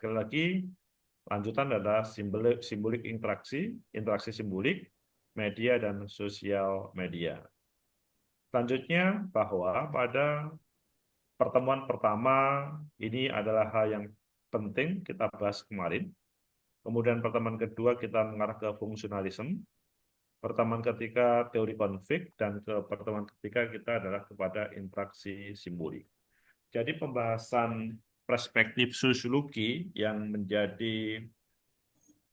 Sekali lagi, lanjutan adalah simbolik interaksi, interaksi simbolik, media dan sosial media. Selanjutnya bahwa pada pertemuan pertama ini adalah hal yang penting kita bahas kemarin. Kemudian pertemuan kedua kita mengarah ke fungsionalisme. Pertemuan ketiga teori konflik dan ke pertemuan ketiga kita adalah kepada interaksi simbolik. Jadi pembahasan perspektif sosiologi yang menjadi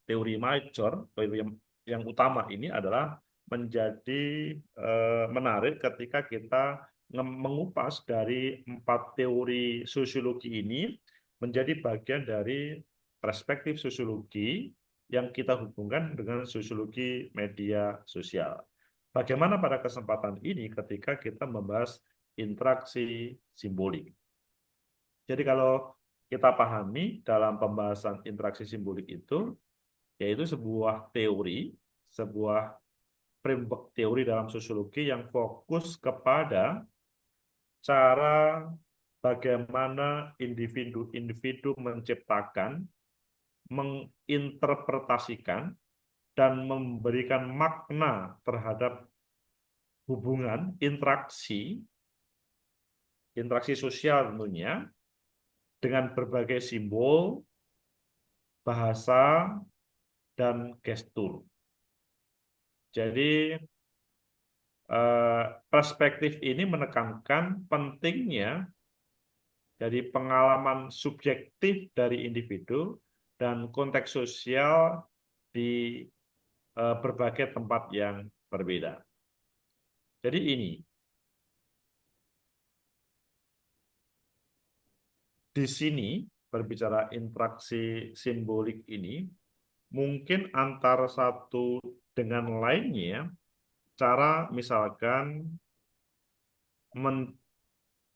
teori major, teori yang utama ini adalah menjadi menarik ketika kita mengupas dari 4 teori sosiologi ini menjadi bagian dari perspektif sosiologi yang kita hubungkan dengan sosiologi media sosial. Bagaimana pada kesempatan ini ketika kita membahas interaksi simbolik. Jadi kalau kita pahami dalam pembahasan interaksi simbolik itu, yaitu sebuah teori, sebuah framework teori dalam sosiologi yang fokus kepada cara bagaimana individu-individu menciptakan, menginterpretasikan, dan memberikan makna terhadap hubungan interaksi sosial tentunya, dengan berbagai simbol, bahasa, dan gestur. Jadi perspektif ini menekankan pentingnya dari pengalaman subjektif dari individu dan konteks sosial di berbagai tempat yang berbeda. Jadi ini, di sini berbicara interaksi simbolik ini, mungkin antara satu dengan lainnya, cara misalkan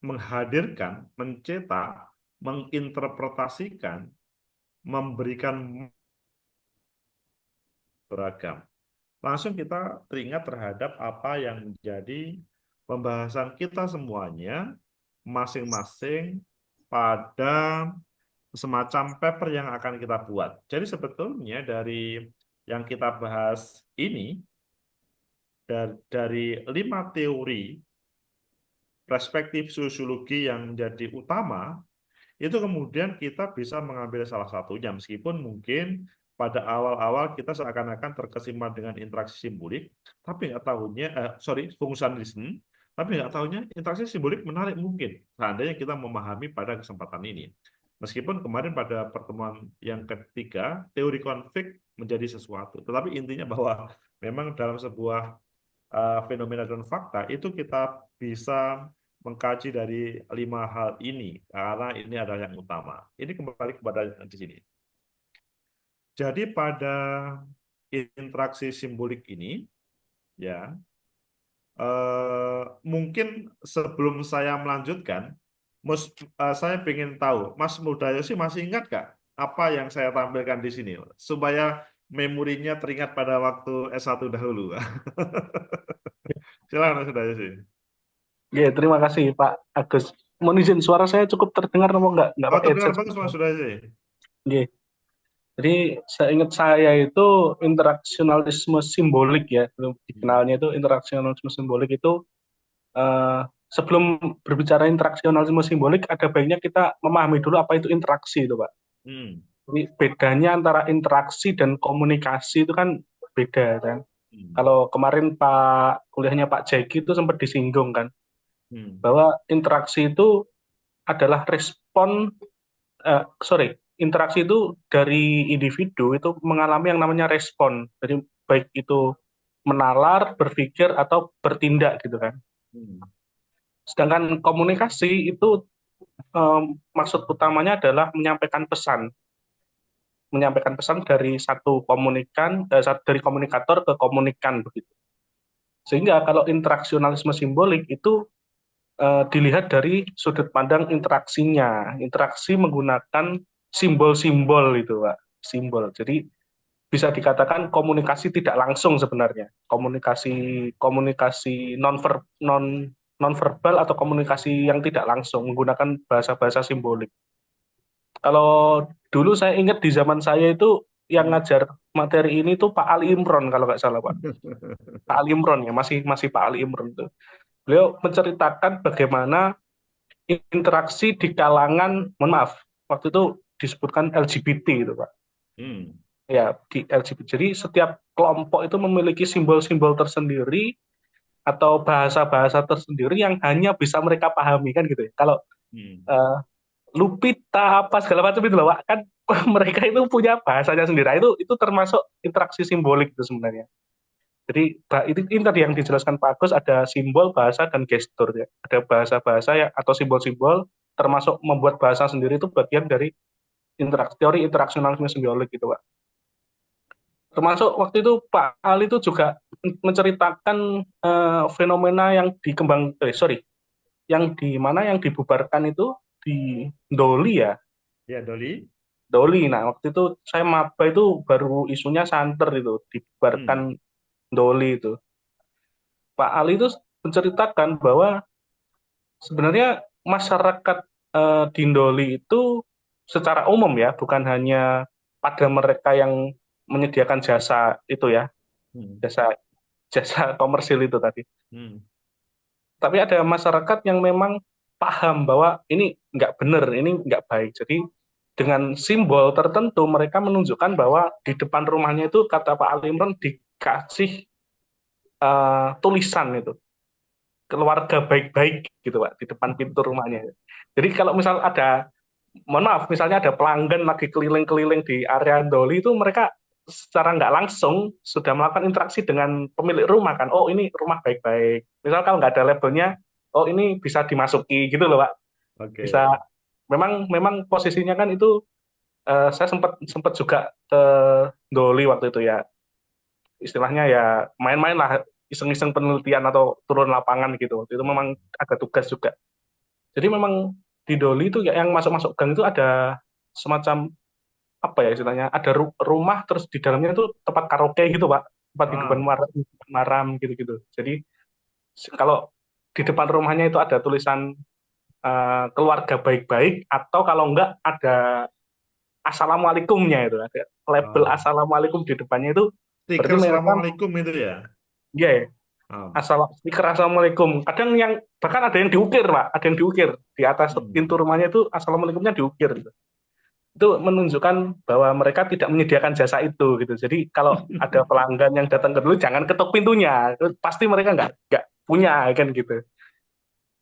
menghadirkan, mencetak, menginterpretasikan, memberikan beragam. Langsung kita teringat terhadap apa yang menjadi pembahasan kita semuanya, masing-masing pada semacam paper yang akan kita buat. Jadi sebetulnya dari yang kita bahas ini, dari 5 teori perspektif sosiologi yang menjadi utama, itu kemudian kita bisa mengambil salah satunya, meskipun mungkin pada awal-awal kita seakan-akan terkesima dengan interaksi simbolik, tapi nggak tahunya, fungsionalisme, tapi nggak tahunya interaksi simbolik menarik mungkin, seandainya kita memahami pada kesempatan ini. Meskipun kemarin pada pertemuan yang ketiga, teori konflik menjadi sesuatu, tetapi intinya bahwa memang dalam sebuah fenomena dan fakta itu kita bisa mengkaji dari 5 hal ini karena ini adalah yang utama. Ini kembali kepada di sini. Jadi pada interaksi simbolik ini, ya, mungkin sebelum saya melanjutkan, saya ingin tahu, Mas Mudayosi masih ingat nggak apa yang saya tampilkan di sini, supaya memorinya teringat pada waktu S1 dahulu. Silakan Mas Mudayosi. Oke, terima kasih Pak Agus. Mohon izin, suara saya cukup terdengar apa enggak? Enggak Oh, pakai terdengar headset bagus Mas sebenarnya. Mudayosi. Oke. Jadi seingat saya itu interaksionalisme simbolik ya, belum Hmm. dikenalnya itu interaksionalisme simbolik itu sebelum berbicara interaksionalisme simbolik ada baiknya kita memahami dulu apa itu interaksi itu Pak. Hmm. Jadi bedanya antara interaksi dan komunikasi itu kan beda kan. Hmm. Kalau kemarin kuliahnya Pak Jeki itu sempat disinggung kan Hmm. bahwa interaksi itu adalah interaksi itu dari individu itu mengalami yang namanya respon. Jadi baik itu menalar, berpikir atau bertindak gitu kan. Hmm. Sedangkan komunikasi itu maksud utamanya adalah menyampaikan pesan dari dari komunikator ke komunikan begitu. Sehingga kalau interaksionalisme simbolik itu dilihat dari sudut pandang interaksinya. Interaksi menggunakan simbol-simbol itu, Pak. Simbol. Jadi bisa dikatakan komunikasi tidak langsung sebenarnya. Komunikasi komunikasi non verbal atau komunikasi yang tidak langsung menggunakan bahasa-bahasa simbolik. Kalau Dulu saya ingat di zaman saya itu yang Hmm. ngajar materi ini tuh Pak Ali Imron kalau nggak salah Pak. Pak Ali Imron ya, masih masih Pak Ali Imron tuh. Beliau menceritakan bagaimana interaksi di kalangan, mohon maaf, waktu itu disebutkan LGBT itu Pak. Hmm. Ya, di LGBT. Jadi setiap kelompok itu memiliki simbol-simbol tersendiri atau bahasa-bahasa tersendiri yang hanya bisa mereka pahami kan gitu ya. Kalau Hmm. eh, Lupita apa segala macam itu loh Pak, kan mereka itu punya bahasanya sendiri. Nah, itu termasuk interaksi simbolik itu sebenarnya. Jadi ini tadi yang dijelaskan Pak Agus, ada simbol, bahasa, dan gestur ya. Ada bahasa-bahasa ya atau simbol-simbol, termasuk membuat bahasa sendiri itu bagian dari teori interaksionalisme simbolik gitu Pak. Termasuk waktu itu Pak Ali itu juga menceritakan fenomena yang yang di mana yang dibubarkan itu di Doli ya, Ya, Doli. Doli. Nah, waktu itu saya maba itu baru isunya santer itu, Hmm. dibubarkan Doli itu. Pak Ali itu menceritakan bahwa sebenarnya masyarakat di Doli itu secara umum ya, bukan hanya pada mereka yang menyediakan jasa itu ya, Hmm. jasa jasa komersil itu tadi. Hmm. Tapi ada masyarakat yang memang paham bahwa ini nggak benar, ini nggak baik. Jadi dengan simbol tertentu mereka menunjukkan bahwa di depan rumahnya itu kata Pak Ali Imran dikasih tulisan itu keluarga baik-baik gitu Pak di depan pintu rumahnya. Jadi kalau misal ada, mohon maaf, misalnya ada pelanggan lagi keliling-keliling di area Doli itu mereka secara nggak langsung sudah melakukan interaksi dengan pemilik rumah kan. Oh ini rumah baik-baik. Misal kalau nggak ada labelnya, oh ini bisa dimasuki gitu loh Pak. Bisa. Oke. Memang memang posisinya kan itu saya sempat sempat juga ke Doli waktu itu ya. Istilahnya ya main-main lah, iseng-iseng penelitian atau turun lapangan gitu. Waktu itu memang Hmm. ada tugas juga. Jadi memang di Doli itu ya, yang masuk-masuk gang itu ada semacam apa ya istilahnya, ada rumah terus di dalamnya itu tempat karaoke gitu Pak, tempat hiburan Ah. malam, malam gitu-gitu. Jadi kalau di depan rumahnya itu ada tulisan keluarga baik-baik, atau kalau enggak ada assalamualaikumnya, itu ada label Ah. assalamualaikum di depannya, itu berarti Stiker mereka Assalamualaikum itu ya. ya yeah, Ah. stiker assalamualaikum. Kadang yang bahkan ada yang diukir Pak, ada yang diukir di atas Hmm. pintu rumahnya itu assalamualaikumnya diukir gitu. Itu menunjukkan bahwa mereka tidak menyediakan jasa itu gitu. Jadi kalau ada pelanggan yang datang ke dulu jangan ketuk pintunya, pasti mereka nggak punya kan gitu.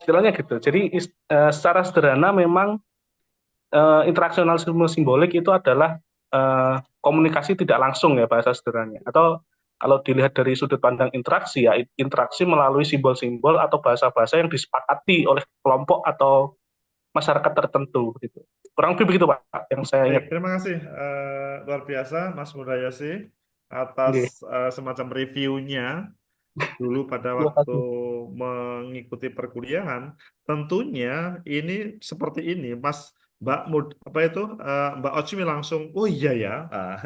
Istilahnya gitu. Jadi secara sederhana memang interaksionalisme simbolik itu adalah komunikasi tidak langsung ya bahasa sederhananya. Atau kalau dilihat dari sudut pandang interaksi ya interaksi melalui simbol-simbol atau bahasa-bahasa yang disepakati oleh kelompok atau masyarakat tertentu gitu. Kurang lebih begitu Pak yang saya Baik, ingat. terima kasih luar biasa Mas Mudayasi atas Oke, semacam reviewnya dulu pada terima waktu kasih. mengikuti perkuliahan. Tentunya ini seperti ini, Mas Mbak Mud, apa itu Mbak Ochmi langsung, oh iya ya. Ah.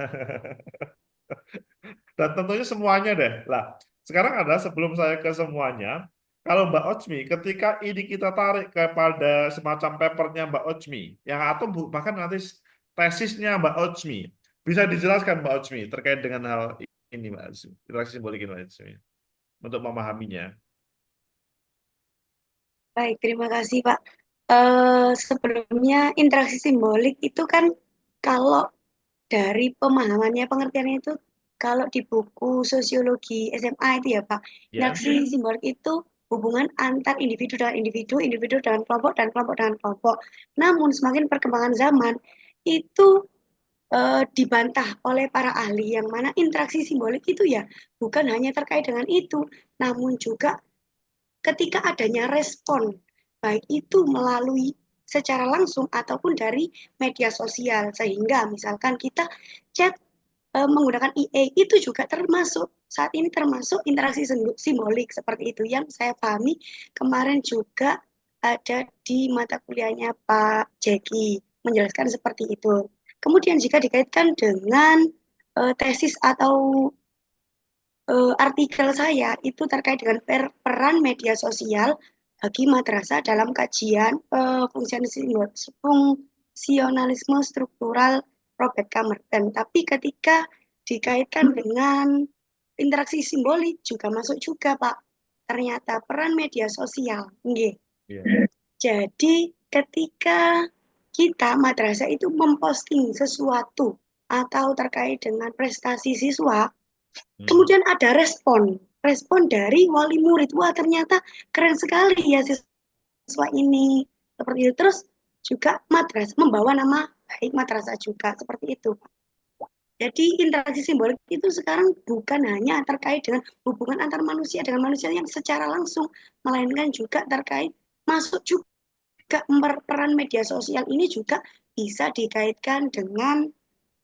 Dan tentunya semuanya deh. Lah, sekarang ada sebelum saya ke semuanya, kalau Mbak Ochmi, ketika ini kita tarik kepada semacam papernya Mbak Ochmi, yang atau bahkan nanti tesisnya Mbak Ochmi, bisa dijelaskan Mbak Ochmi terkait dengan hal ini, Mbak Ochmi, interaksi simbolik ini, Mbak Ochmi, untuk memahaminya. Baik, terima kasih Pak. Sebelumnya interaksi simbolik itu kan kalau dari pemahamannya pengertiannya itu kalau di buku sosiologi SMA itu ya Pak, Ya, interaksi simbolik itu hubungan antar individu dengan individu, individu dengan kelompok, dan kelompok dengan kelompok. Namun semakin perkembangan zaman itu dibantah oleh para ahli yang mana interaksi simbolik itu ya bukan hanya terkait dengan itu, namun juga ketika adanya respon, baik itu melalui secara langsung ataupun dari media sosial, sehingga misalkan kita chat menggunakan EA itu juga termasuk saat ini termasuk interaksi simbolik seperti itu yang saya pahami kemarin juga ada di mata kuliahnya Pak Jeki menjelaskan seperti itu. Kemudian jika dikaitkan dengan tesis atau artikel saya itu terkait dengan peran media sosial bagi madrasah dalam kajian fungsionalisme struktural Robert Kamerton. Tapi ketika dikaitkan dengan interaksi simbolik juga masuk juga, Pak. Ternyata peran media sosial. Nggih. Iya. Jadi ketika kita madrasah itu memposting sesuatu atau terkait dengan prestasi siswa, kemudian ada respon dari wali murid. Wah, ternyata keren sekali ya siswa ini. Seperti itu. Terus juga madrasah membawa nama baik madrasah juga seperti itu. Jadi interaksi simbolik itu sekarang bukan hanya terkait dengan hubungan antar manusia dengan manusia yang secara langsung, melainkan juga terkait masuk juga peran media sosial ini juga bisa dikaitkan dengan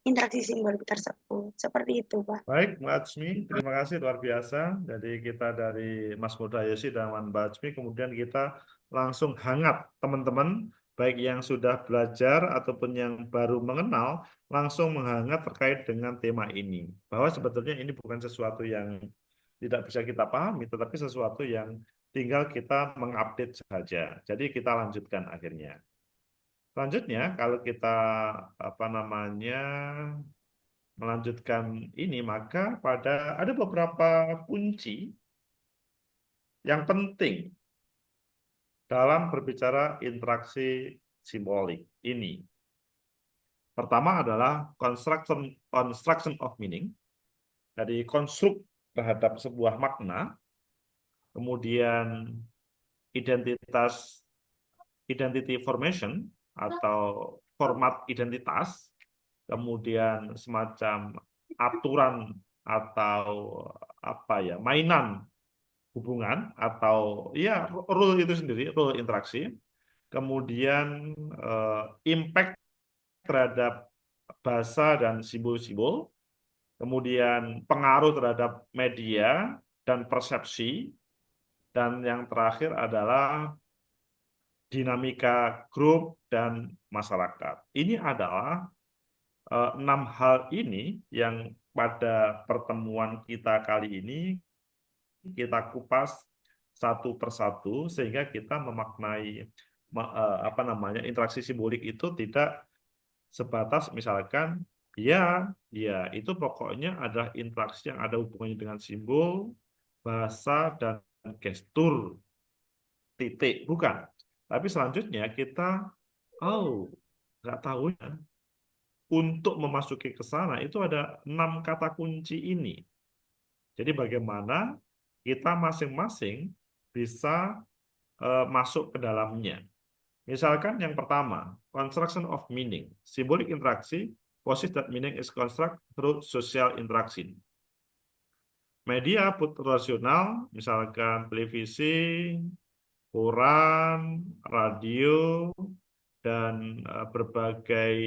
interaksi simbolik tersebut. Seperti itu, Pak. Baik, Mbak Atsmi, terima kasih luar biasa. Jadi kita dari Mas Mudayosi dan Mbak Atsmi, kemudian kita langsung hangat teman-teman, baik yang sudah belajar ataupun yang baru mengenal, langsung menghangat terkait dengan tema ini. Bahwa sebetulnya ini bukan sesuatu yang tidak bisa kita pahami, tetapi sesuatu yang tinggal kita mengupdate saja. Jadi kita lanjutkan akhirnya. Selanjutnya, kalau kita melanjutkan ini, maka ada beberapa kunci yang penting dalam berbicara interaksi simbolik ini. Pertama adalah construction of meaning, dari konstruk terhadap sebuah makna, kemudian identity formation atau format identitas, kemudian semacam aturan atau mainan hubungan atau ya rule itu sendiri, rule interaksi, kemudian impact terhadap bahasa dan simbol-simbol, kemudian pengaruh terhadap media dan persepsi, dan yang terakhir adalah dinamika grup dan masyarakat. Ini adalah 6 hal ini yang pada pertemuan kita kali ini kita kupas satu persatu sehingga kita memaknai interaksi simbolik itu tidak sebatas misalkan ya itu pokoknya adalah interaksi yang ada hubungannya dengan simbol, bahasa, dan gestur, titik, bukan. Tapi selanjutnya kita nggak tahu ya, untuk memasuki ke sana itu ada 6 kata kunci ini. Jadi bagaimana kita masing-masing bisa masuk ke dalamnya. Misalkan yang pertama, construction of meaning. Symbolic interaksi, possess that meaning is construct through social interaction. Media rasional, misalkan televisi, koran, radio, dan berbagai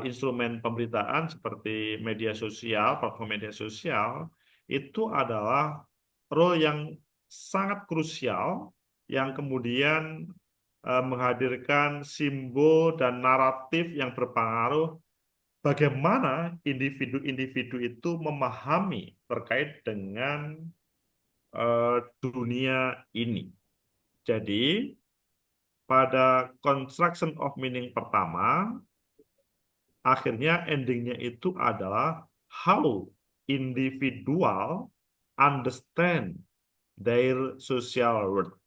instrumen pemberitaan seperti media sosial, platform media sosial, itu adalah role yang sangat krusial yang kemudian menghadirkan simbol dan naratif yang berpengaruh bagaimana individu-individu itu memahami terkait dengan dunia ini. Jadi, pada construction of meaning pertama, akhirnya endingnya itu adalah how individual understand their social world.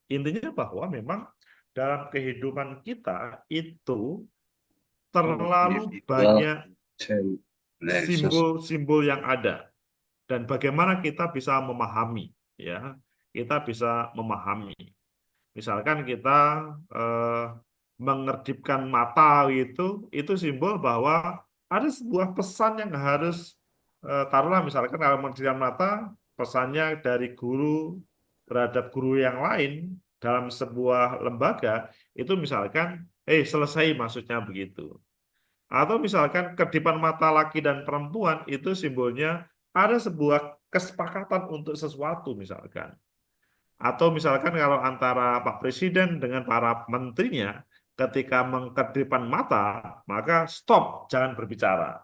Intinya bahwa memang dalam kehidupan kita itu terlalu banyak simbol-simbol yang ada dan bagaimana kita bisa memahami, ya, kita bisa memahami. Misalkan kita mengedipkan mata itu simbol bahwa ada sebuah pesan yang harus taruhlah misalkan kalau mengedipkan mata pesannya dari guru terhadap guru yang lain dalam sebuah lembaga itu misalkan selesai maksudnya begitu. Atau misalkan kedipan mata laki dan perempuan itu simbolnya ada sebuah kesepakatan untuk sesuatu misalkan. Atau misalkan kalau antara Pak Presiden dengan para menterinya ketika mengkedipan mata, maka stop, jangan berbicara.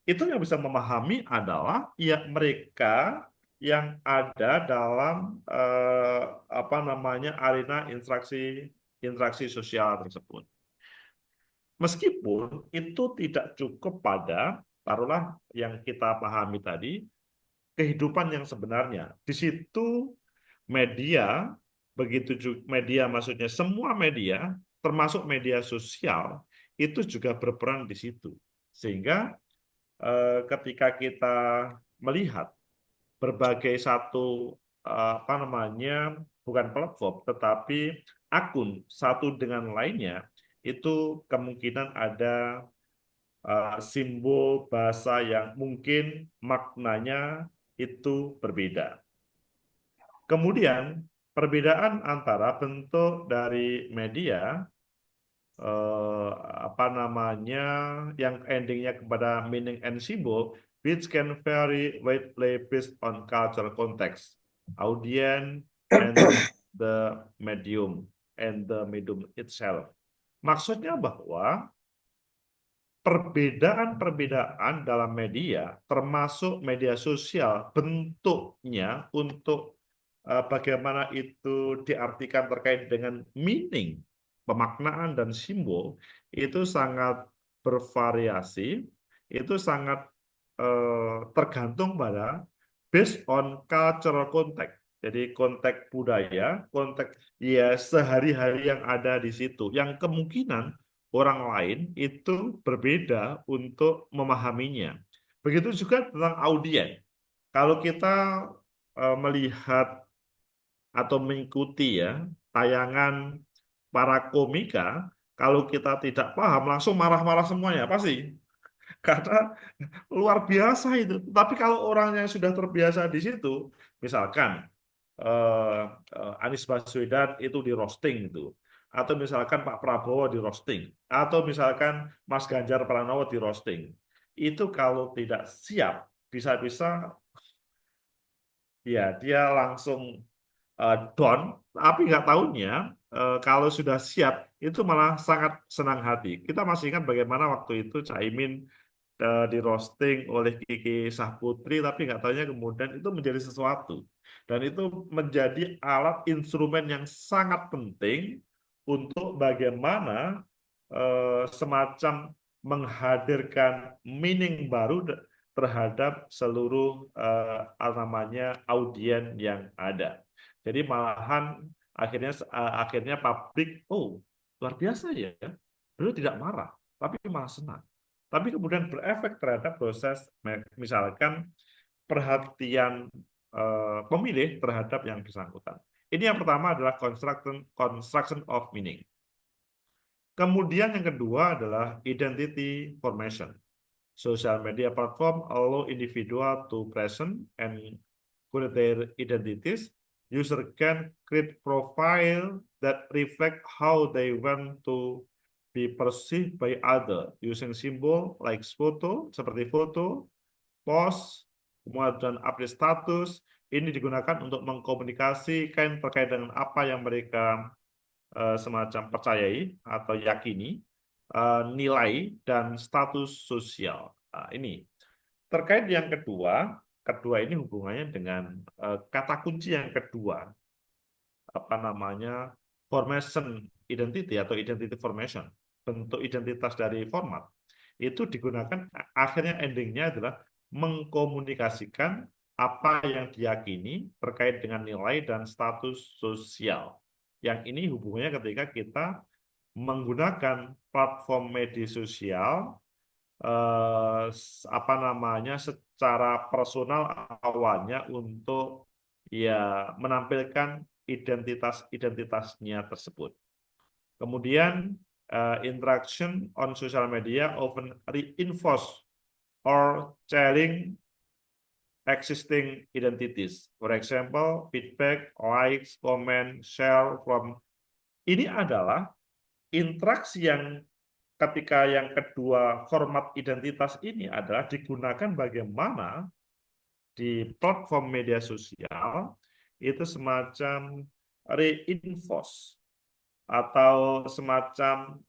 Itu yang bisa memahami adalah ya mereka yang ada dalam arena interaksi sosial tersebut. Meskipun itu tidak cukup pada, taruhlah yang kita pahami tadi, kehidupan yang sebenarnya. Di situ media, begitu juga media maksudnya semua media, termasuk media sosial, itu juga berperan di situ. Sehingga ketika kita melihat berbagai satu apa namanya, bukan platform tetapi akun satu dengan lainnya, itu kemungkinan ada simbol bahasa yang mungkin maknanya itu berbeda. Kemudian perbedaan antara bentuk dari media apa namanya, yang endingnya kepada meaning and symbol, which can vary widely based on cultural context, audience, and the medium itself. Maksudnya bahwa perbedaan-perbedaan dalam media, termasuk media sosial, bentuknya untuk bagaimana itu diartikan terkait dengan meaning, pemaknaan dan simbol, itu sangat bervariasi, itu sangat tergantung pada based on cultural context. Jadi konteks budaya, konteks ya sehari-hari yang ada di situ, yang kemungkinan orang lain itu berbeda untuk memahaminya. Begitu juga tentang audiens. Kalau kita melihat atau mengikuti ya tayangan para komika, kalau kita tidak paham langsung marah-marah semuanya pasti. Karena luar biasa itu. Tapi kalau orang yang sudah terbiasa di situ, misalkan Anies Baswedan itu di roasting itu, atau misalkan Pak Prabowo di roasting, atau misalkan Mas Ganjar Pranowo di roasting, itu kalau tidak siap, bisa-bisa ya dia langsung down, tapi nggak tahunya kalau sudah siap itu malah sangat senang hati. Kita masih ingat bagaimana waktu itu Caimin di roasting oleh Kiki Sahputri, tapi nggak tahunya kemudian itu menjadi sesuatu. Dan itu menjadi alat instrumen yang sangat penting untuk bagaimana semacam menghadirkan meaning baru terhadap seluruh namanya audiens yang ada. Jadi malahan akhirnya publik, oh luar biasa ya, beliau tidak marah, tapi malah senang. Tapi kemudian berefek terhadap proses, misalkan perhatian pemilih terhadap yang bersangkutan. Ini yang pertama adalah construction of meaning. Kemudian yang kedua adalah identity formation. Social media platform allow individual to present and create their identities. User can create profile that reflect how they want to be perceived by other using symbol like foto, seperti foto, post, kemudian update status. Ini digunakan untuk mengkomunikasikan terkait dengan apa yang mereka semacam percayai atau yakini, nilai dan status sosial. Nah, ini terkait yang kedua ini hubungannya dengan kata kunci yang kedua, apa namanya, formation identity atau identity formation, bentuk identitas dari format. Itu digunakan, akhirnya endingnya adalah mengkomunikasikan apa yang diyakini terkait dengan nilai dan status sosial. Yang ini hubungannya ketika kita menggunakan platform media sosial apa namanya secara personal awalnya untuk ya menampilkan identitasnya tersebut. Kemudian interaction on social media often reinforce or challenge existing identities. For example, feedback, likes, comment, share from ini adalah interaksi yang ketika yang kedua format identitas ini adalah digunakan bagaimana di platform media sosial itu semacam reinforce atau semacam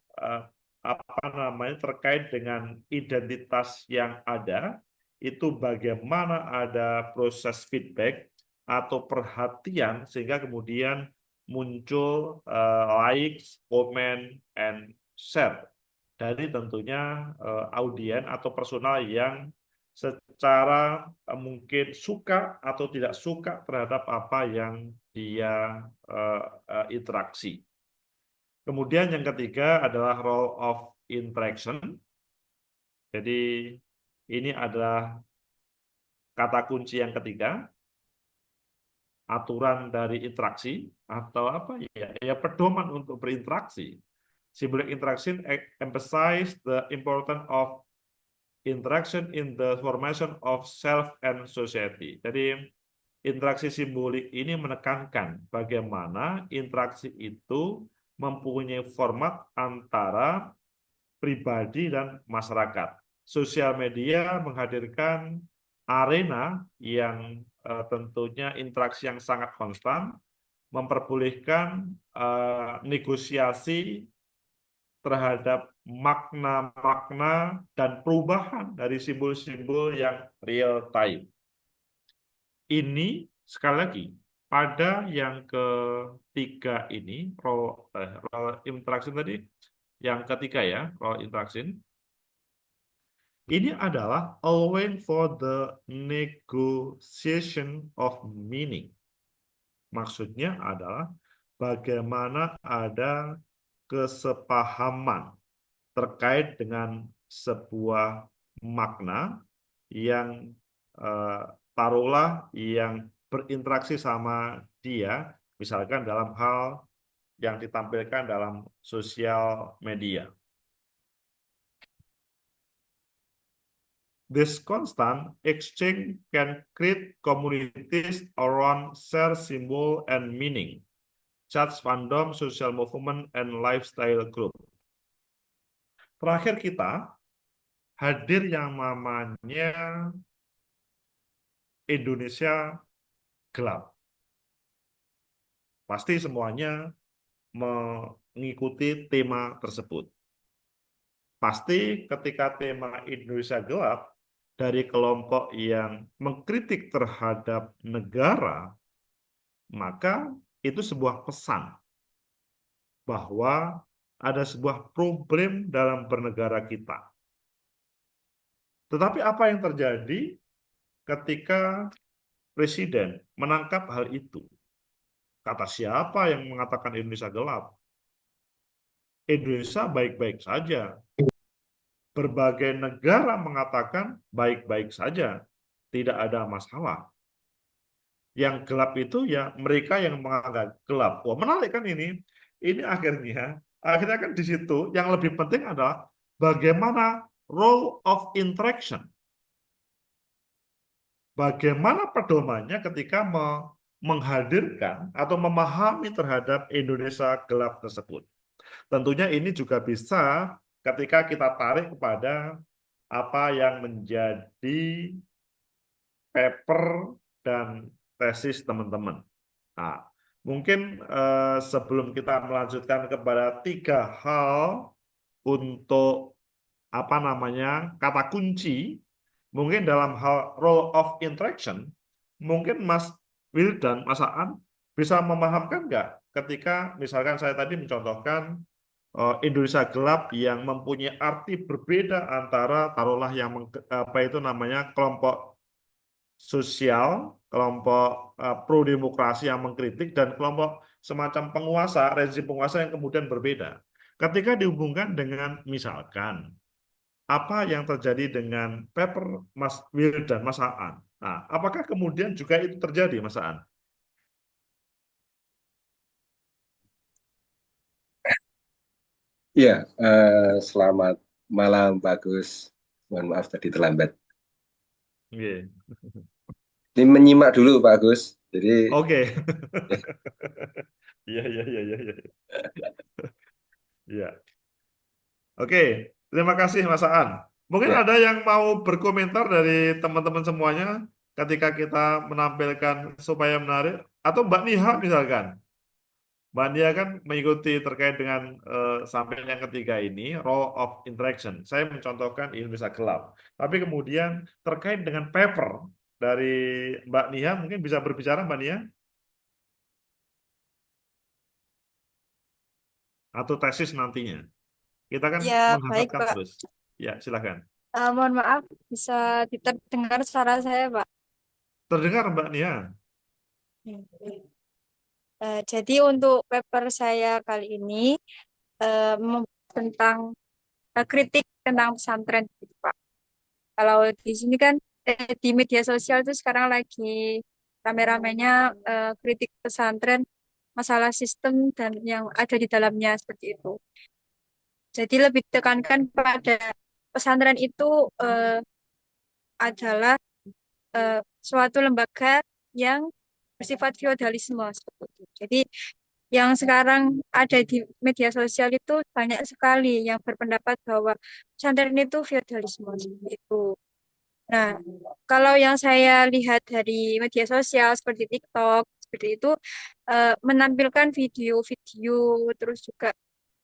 apa namanya terkait dengan identitas yang ada, itu bagaimana ada proses feedback atau perhatian sehingga kemudian muncul likes, comment, and share dari tentunya audien atau personal yang secara mungkin suka atau tidak suka terhadap apa yang dia interaksi. Kemudian yang ketiga adalah role of interaction. Jadi ini adalah kata kunci yang ketiga, aturan dari interaksi atau apa ya, ya pedoman untuk berinteraksi. Symbolic interaction emphasize the importance of interaction in the formation of self and society. Jadi interaksi simbolik ini menekankan bagaimana interaksi itu mempunyai format antara pribadi dan masyarakat. Sosial media menghadirkan arena yang tentunya interaksi yang sangat konstan, memperbolehkan negosiasi terhadap makna-makna dan perubahan dari simbol-simbol yang real time. Ini sekali lagi pada yang ketiga ini role interaction tadi, yang ketiga ya role interaction. Ini adalah allowing for the negotiation of meaning. Maksudnya adalah bagaimana ada kesepahaman terkait dengan sebuah makna yang taruhlah yang berinteraksi sama dia, misalkan dalam hal yang ditampilkan dalam sosial media. This constant exchange can create communities around shared symbol and meaning, such fandom, social movement, and lifestyle group. Terakhir kita hadir yang namanya Indonesia gelap. Pasti semuanya mengikuti tema tersebut. Pasti ketika tema Indonesia gelap dari kelompok yang mengkritik terhadap negara, maka itu sebuah pesan bahwa ada sebuah problem dalam bernegara kita. Tetapi apa yang terjadi ketika Presiden menangkap hal itu? Kata siapa yang mengatakan Indonesia gelap? Indonesia baik-baik saja. Berbagai negara mengatakan baik-baik saja, tidak ada masalah. Yang gelap itu ya mereka yang menganggap gelap. Wah, menarik kan ini? Ini akhirnya kan di situ yang lebih penting adalah bagaimana role of interaction. Bagaimana pedomannya ketika menghadirkan atau memahami terhadap Indonesia gelap tersebut. Tentunya ini juga bisa ketika kita tarik kepada apa yang menjadi paper dan tesis teman-teman. Nah, mungkin sebelum kita melanjutkan kepada 3 hal untuk apa namanya kata kunci, mungkin dalam hal role of interaction, mungkin Mas Wildan, Mas Aan bisa memahamkan nggak ketika misalkan saya tadi mencontohkan Indonesia gelap yang mempunyai arti berbeda antara taruhlah yang apa itu namanya kelompok sosial, kelompok pro demokrasi yang mengkritik dan kelompok semacam penguasa, rezim penguasa yang kemudian berbeda. Ketika dihubungkan dengan misalkan apa yang terjadi dengan paper Mas Wil dan Mas Aan. Nah, apakah kemudian juga itu terjadi, Mas Aan? Ya, selamat malam, bagus. Mohon maaf tadi terlambat. Yeah. Ini menyimak dulu, Pak Agus. Jadi, Oke. Iya, iya, iya, iya. Iya. Oke, terima kasih Mas Aan. Mungkin ya, ada yang mau berkomentar dari teman-teman semuanya ketika kita menampilkan supaya menarik, atau Mbak Niha misalkan. Mbak Nia kan mengikuti terkait dengan sampai yang ketiga ini, role of interaction. Saya mencontohkan Indonesia gelap. Tapi kemudian terkait dengan paper dari Mbak Nia, mungkin bisa berbicara Mbak Nia? Atau tesis nantinya. Kita kan Ya, baik, menghantarkan Pak. terus. Ya, silakan. Mohon maaf, bisa didengar suara saya, Pak. Terdengar Mbak Nia? Jadi untuk paper saya kali ini tentang kritik tentang pesantren, gitu, Pak. Kalau di sini kan di media sosial itu sekarang lagi rame-ramenya kritik pesantren, masalah sistem dan yang ada di dalamnya seperti itu. Jadi lebih ditekankan pada pesantren itu adalah suatu lembaga yang bersifat feodalisme seperti itu. Jadi yang sekarang ada di media sosial itu banyak sekali yang berpendapat bahwa pesantren itu feodalisme seperti itu. Nah, kalau yang saya lihat dari media sosial seperti TikTok seperti itu menampilkan video-video terus juga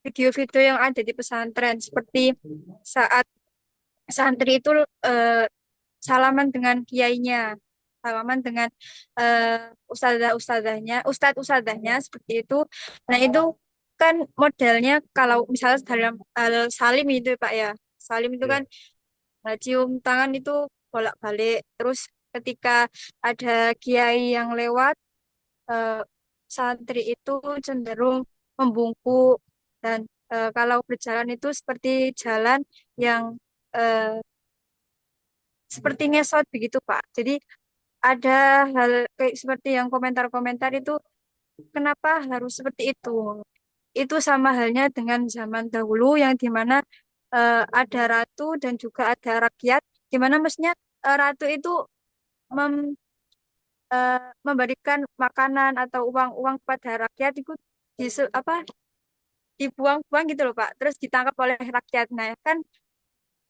video-video yang ada di pesantren seperti saat santri itu eh, salaman dengan kiainya, salaman dengan ustadz-ustadzahnya seperti itu. Nah, itu kan modelnya kalau misalnya dalam salim itu Pak ya. Salim itu kan Ya. cium tangan itu bolak-balik. Terus ketika ada kiai yang lewat, eh, santri itu cenderung membungkuk dan kalau berjalan itu seperti jalan yang eh, seperti ngesot begitu Pak. Jadi ada hal kayak seperti yang komentar-komentar itu kenapa harus seperti itu? Itu sama halnya dengan zaman dahulu yang dimana ada ratu dan juga ada rakyat, dimana mestinya ratu itu mem- memberikan makanan atau uang-uang kepada rakyat itu apa dibuang-buang gitu loh Pak, terus ditangkap oleh rakyat. Nah kan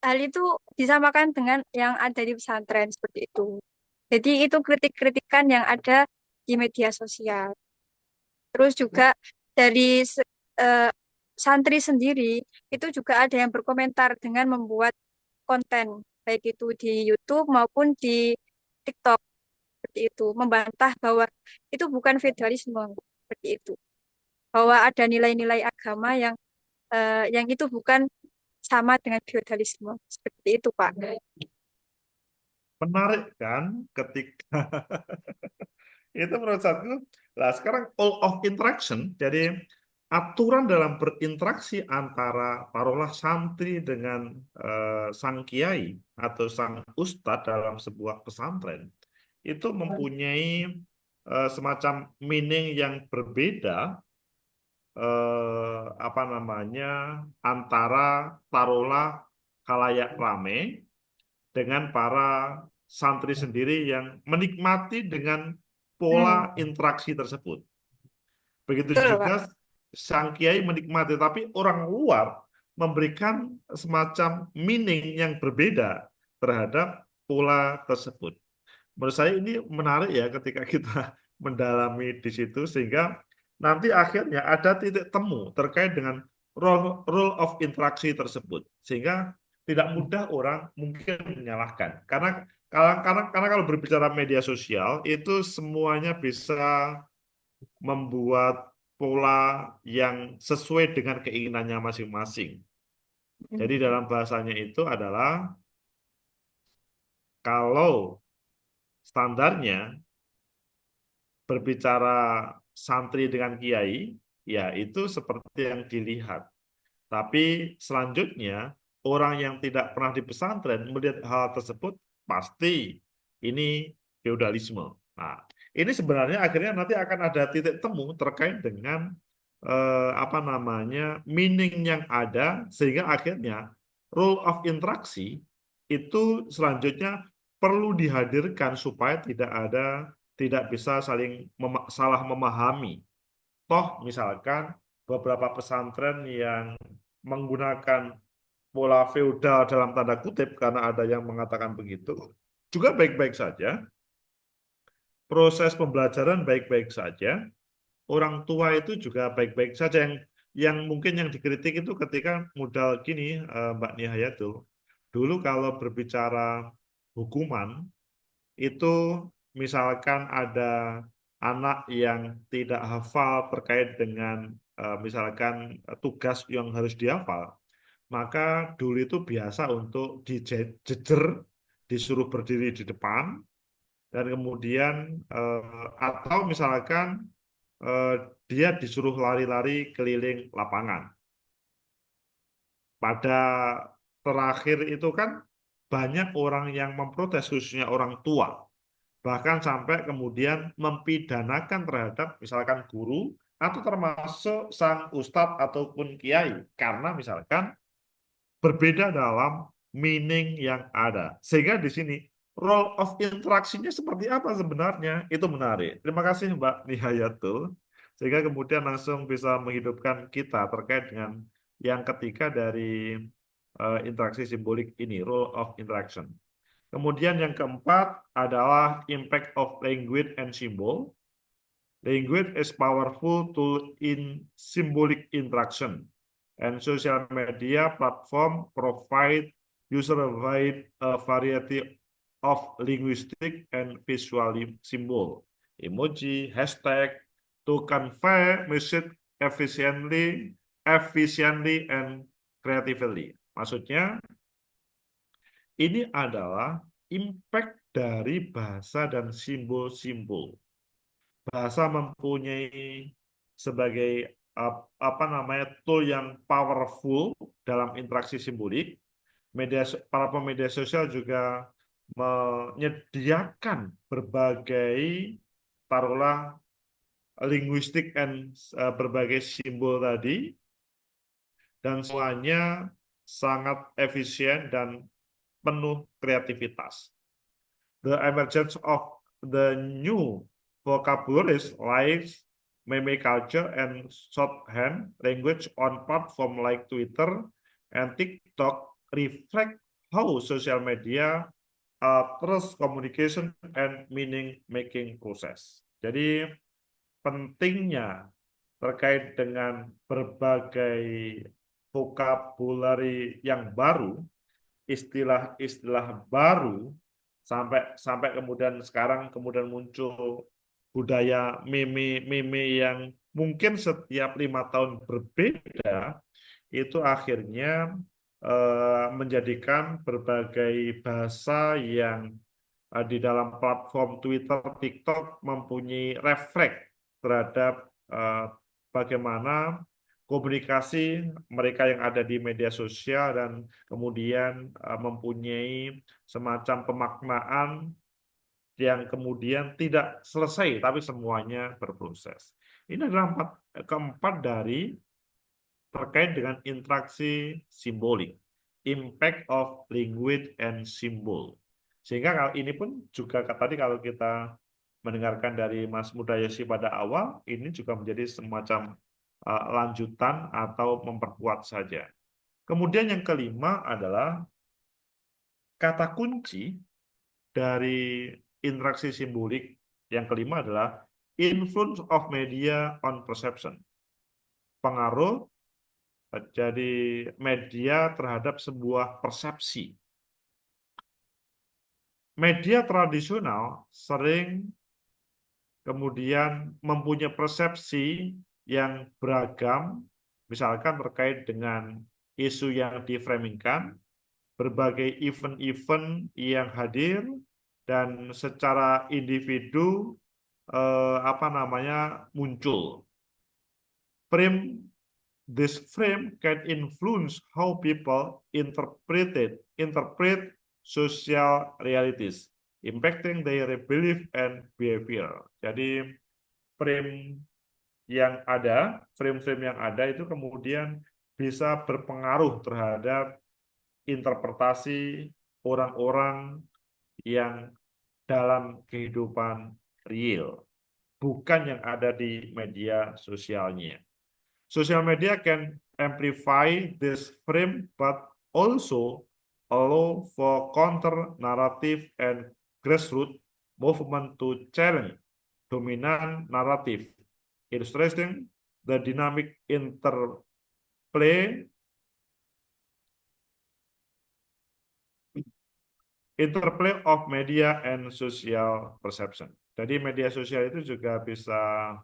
hal itu disamakan dengan yang ada di pesantren seperti itu. Jadi itu kritik-kritikan yang ada di media sosial. Terus juga dari eh, santri sendiri itu juga ada yang berkomentar dengan membuat konten baik itu di YouTube maupun di TikTok seperti itu, membantah bahwa itu bukan feudalisme seperti itu, bahwa ada nilai-nilai agama yang itu bukan sama dengan feudalisme seperti itu, Pak. Menarik kan ketika itu menurut aku. Lah sekarang all of interaction, jadi aturan dalam berinteraksi antara taruhlah santri dengan sang kiai atau sang ustadz dalam sebuah pesantren itu mempunyai semacam meaning yang berbeda, apa namanya, antara taruhlah khalayak rame dengan para santri sendiri yang menikmati dengan pola interaksi tersebut. Begitu Betul, Pak. juga sang kiai menikmati, tapi orang luar memberikan semacam meaning yang berbeda terhadap pola tersebut. Menurut saya ini menarik ya ketika kita mendalami di situ, sehingga nanti akhirnya ada titik temu terkait dengan role of interaksi tersebut, sehingga tidak mudah orang mungkin menyalahkan karena kalau berbicara media sosial itu semuanya bisa membuat pola yang sesuai dengan keinginannya masing-masing. Jadi dalam bahasanya itu adalah kalau standarnya berbicara santri dengan kiai, ya itu seperti yang dilihat. Tapi selanjutnya, orang yang tidak pernah di pesantren melihat hal tersebut, pasti ini feodalisme. Nah, ini sebenarnya akhirnya nanti akan ada titik temu terkait dengan apa namanya meaning yang ada, sehingga akhirnya rule of interaksi itu selanjutnya perlu dihadirkan supaya tidak bisa saling salah memahami. Toh misalkan beberapa pesantren yang menggunakan pola feodal dalam tanda kutip karena ada yang mengatakan begitu juga baik-baik saja, proses pembelajaran baik-baik saja, orang tua itu juga baik-baik saja. Yang mungkin yang dikritik itu ketika modal gini, Mbak Nihaya tuh dulu kalau berbicara hukuman itu misalkan ada anak yang tidak hafal terkait dengan misalkan tugas yang harus dihafal, maka dulu itu biasa untuk dijejer, disuruh berdiri di depan, dan kemudian atau misalkan dia disuruh lari-lari keliling lapangan. Pada terakhir itu kan banyak orang yang memprotes, khususnya orang tua, bahkan sampai kemudian mempidanakan terhadap misalkan guru atau termasuk sang ustadz ataupun kiai, karena misalkan berbeda dalam meaning yang ada. Sehingga di sini role of interaksinya seperti apa sebenarnya? Itu menarik. Terima kasih Mbak Nihayatul. Sehingga kemudian langsung bisa menghidupkan kita terkait dengan yang ketiga dari interaksi simbolik ini, role of interaction. Kemudian yang keempat adalah impact of language and symbol. Language is powerful tool in symbolic interaction, and social media platform provide user a variety of linguistic and visual symbol, emoji, hashtag, to convey message efficiently and creatively. Maksudnya, ini adalah impact dari bahasa dan simbol-simbol. Bahasa mempunyai sebagai apa namanya tool yang powerful dalam interaksi simbolik. Para pemedia sosial juga menyediakan berbagai taruhlah linguistik dan berbagai simbol tadi, dan semuanya sangat efisien dan penuh kreativitas. The emergence of the new vocabularies like meme culture and shorthand language on platform like Twitter and TikTok reflect how social media terus communication and meaning making process. Jadi pentingnya terkait dengan berbagai vocabulary yang baru, istilah-istilah baru, sampai kemudian sekarang kemudian muncul budaya meme yang mungkin setiap 5 tahun berbeda, itu akhirnya menjadikan berbagai bahasa yang di dalam platform Twitter, TikTok mempunyai refleks terhadap bagaimana komunikasi mereka yang ada di media sosial dan kemudian mempunyai semacam pemaknaan yang kemudian tidak selesai tapi semuanya berproses. Ini adalah keempat dari terkait dengan interaksi simbolik, impact of language and symbol. Sehingga kalau ini pun juga tadi kalau kita mendengarkan dari Mas Mudayosi pada awal, ini juga menjadi semacam lanjutan atau memperkuat saja. Kemudian yang kelima adalah kata kunci dari interaksi simbolik. Yang kelima adalah influence of media on perception. Pengaruh jadi media terhadap sebuah persepsi. Media tradisional sering kemudian mempunyai persepsi yang beragam, misalkan terkait dengan isu yang diframingkan, berbagai event-event yang hadir, dan secara individu muncul. This frame can influence how people interpret social realities, impacting their belief and behavior. Jadi frame yang ada itu kemudian bisa berpengaruh terhadap interpretasi orang-orang yang dalam kehidupan real, bukan yang ada di media sosialnya. Social media can amplify this frame, but also allow for counter-narrative and grassroots movement to challenge dominant narrative, illustrating the dynamic interplay of media and social perception. Jadi media sosial itu juga bisa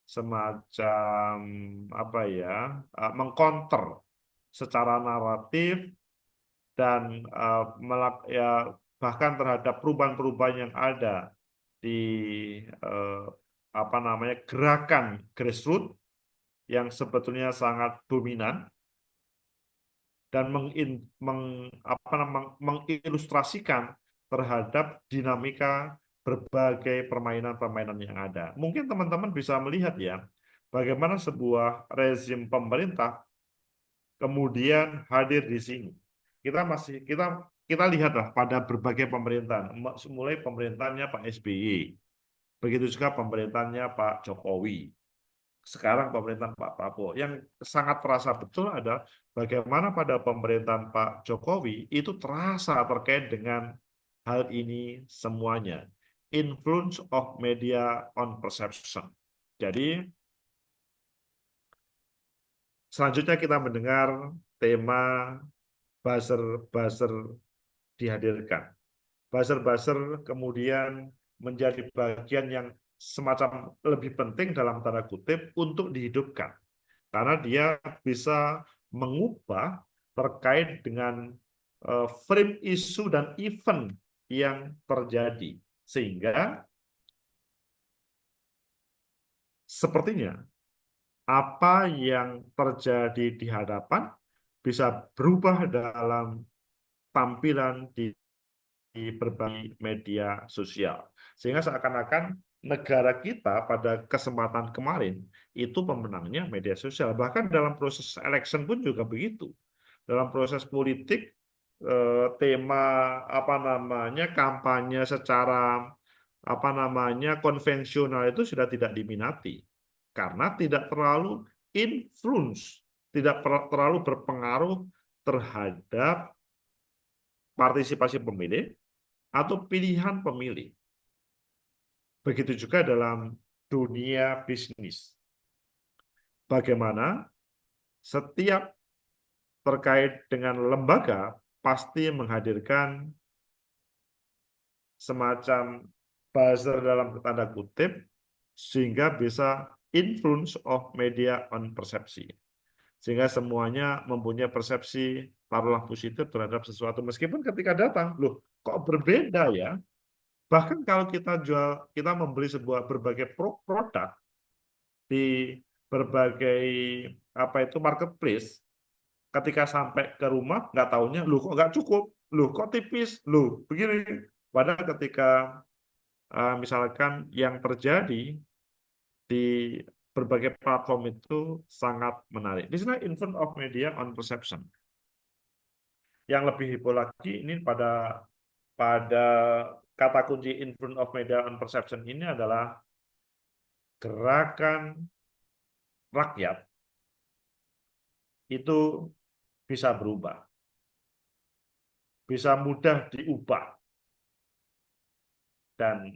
semacam mengcounter secara naratif dan bahkan terhadap perubahan-perubahan yang ada di gerakan grassroots yang sebetulnya sangat dominan dan mengilustrasikan terhadap dinamika berbagai permainan-permainan yang ada. Mungkin teman-teman bisa melihat ya, bagaimana sebuah rezim pemerintah kemudian hadir di sini. Kita lihatlah pada berbagai pemerintahan, mulai pemerintahannya Pak SBY, begitu juga pemerintahannya Pak Jokowi. Sekarang pemerintahan Pak Prabowo. Yang sangat terasa betul adalah bagaimana pada pemerintahan Pak Jokowi itu terasa terkait dengan hal ini semuanya. Influence of media on perception. Jadi, selanjutnya kita mendengar tema buzzer-buzzer dihadirkan. Buzzer-buzzer kemudian menjadi bagian yang semacam lebih penting dalam tanda kutip untuk dihidupkan. Karena dia bisa mengubah terkait dengan frame isu dan event yang terjadi. Sehingga sepertinya apa yang terjadi di hadapan bisa berubah dalam tampilan di berbagai media sosial. Sehingga seakan-akan negara kita pada kesempatan kemarin itu pemenangnya media sosial. Bahkan dalam proses election pun juga begitu. Dalam proses politik tema kampanye secara konvensional itu sudah tidak diminati karena tidak terlalu influence, tidak terlalu berpengaruh terhadap partisipasi pemilih atau pilihan pemilih. Begitu juga dalam dunia bisnis. Bagaimana setiap terkait dengan lembaga pasti menghadirkan semacam buzzer dalam tanda kutip sehingga bisa influence of media on persepsi. Sehingga semuanya mempunyai persepsi taruhlah positif terhadap sesuatu meskipun ketika datang, loh kok berbeda ya? Bahkan kalau kita membeli berbagai produk di berbagai marketplace, ketika sampai ke rumah nggak taunya, loh kok nggak cukup, loh kok tipis, loh begini. Padahal ketika misalkan yang terjadi di berbagai platform itu sangat menarik. Di sini influence of media on perception. Yang lebih heboh lagi ini pada kata kunci influence of media on perception ini adalah gerakan rakyat itu bisa berubah, bisa mudah diubah. Dan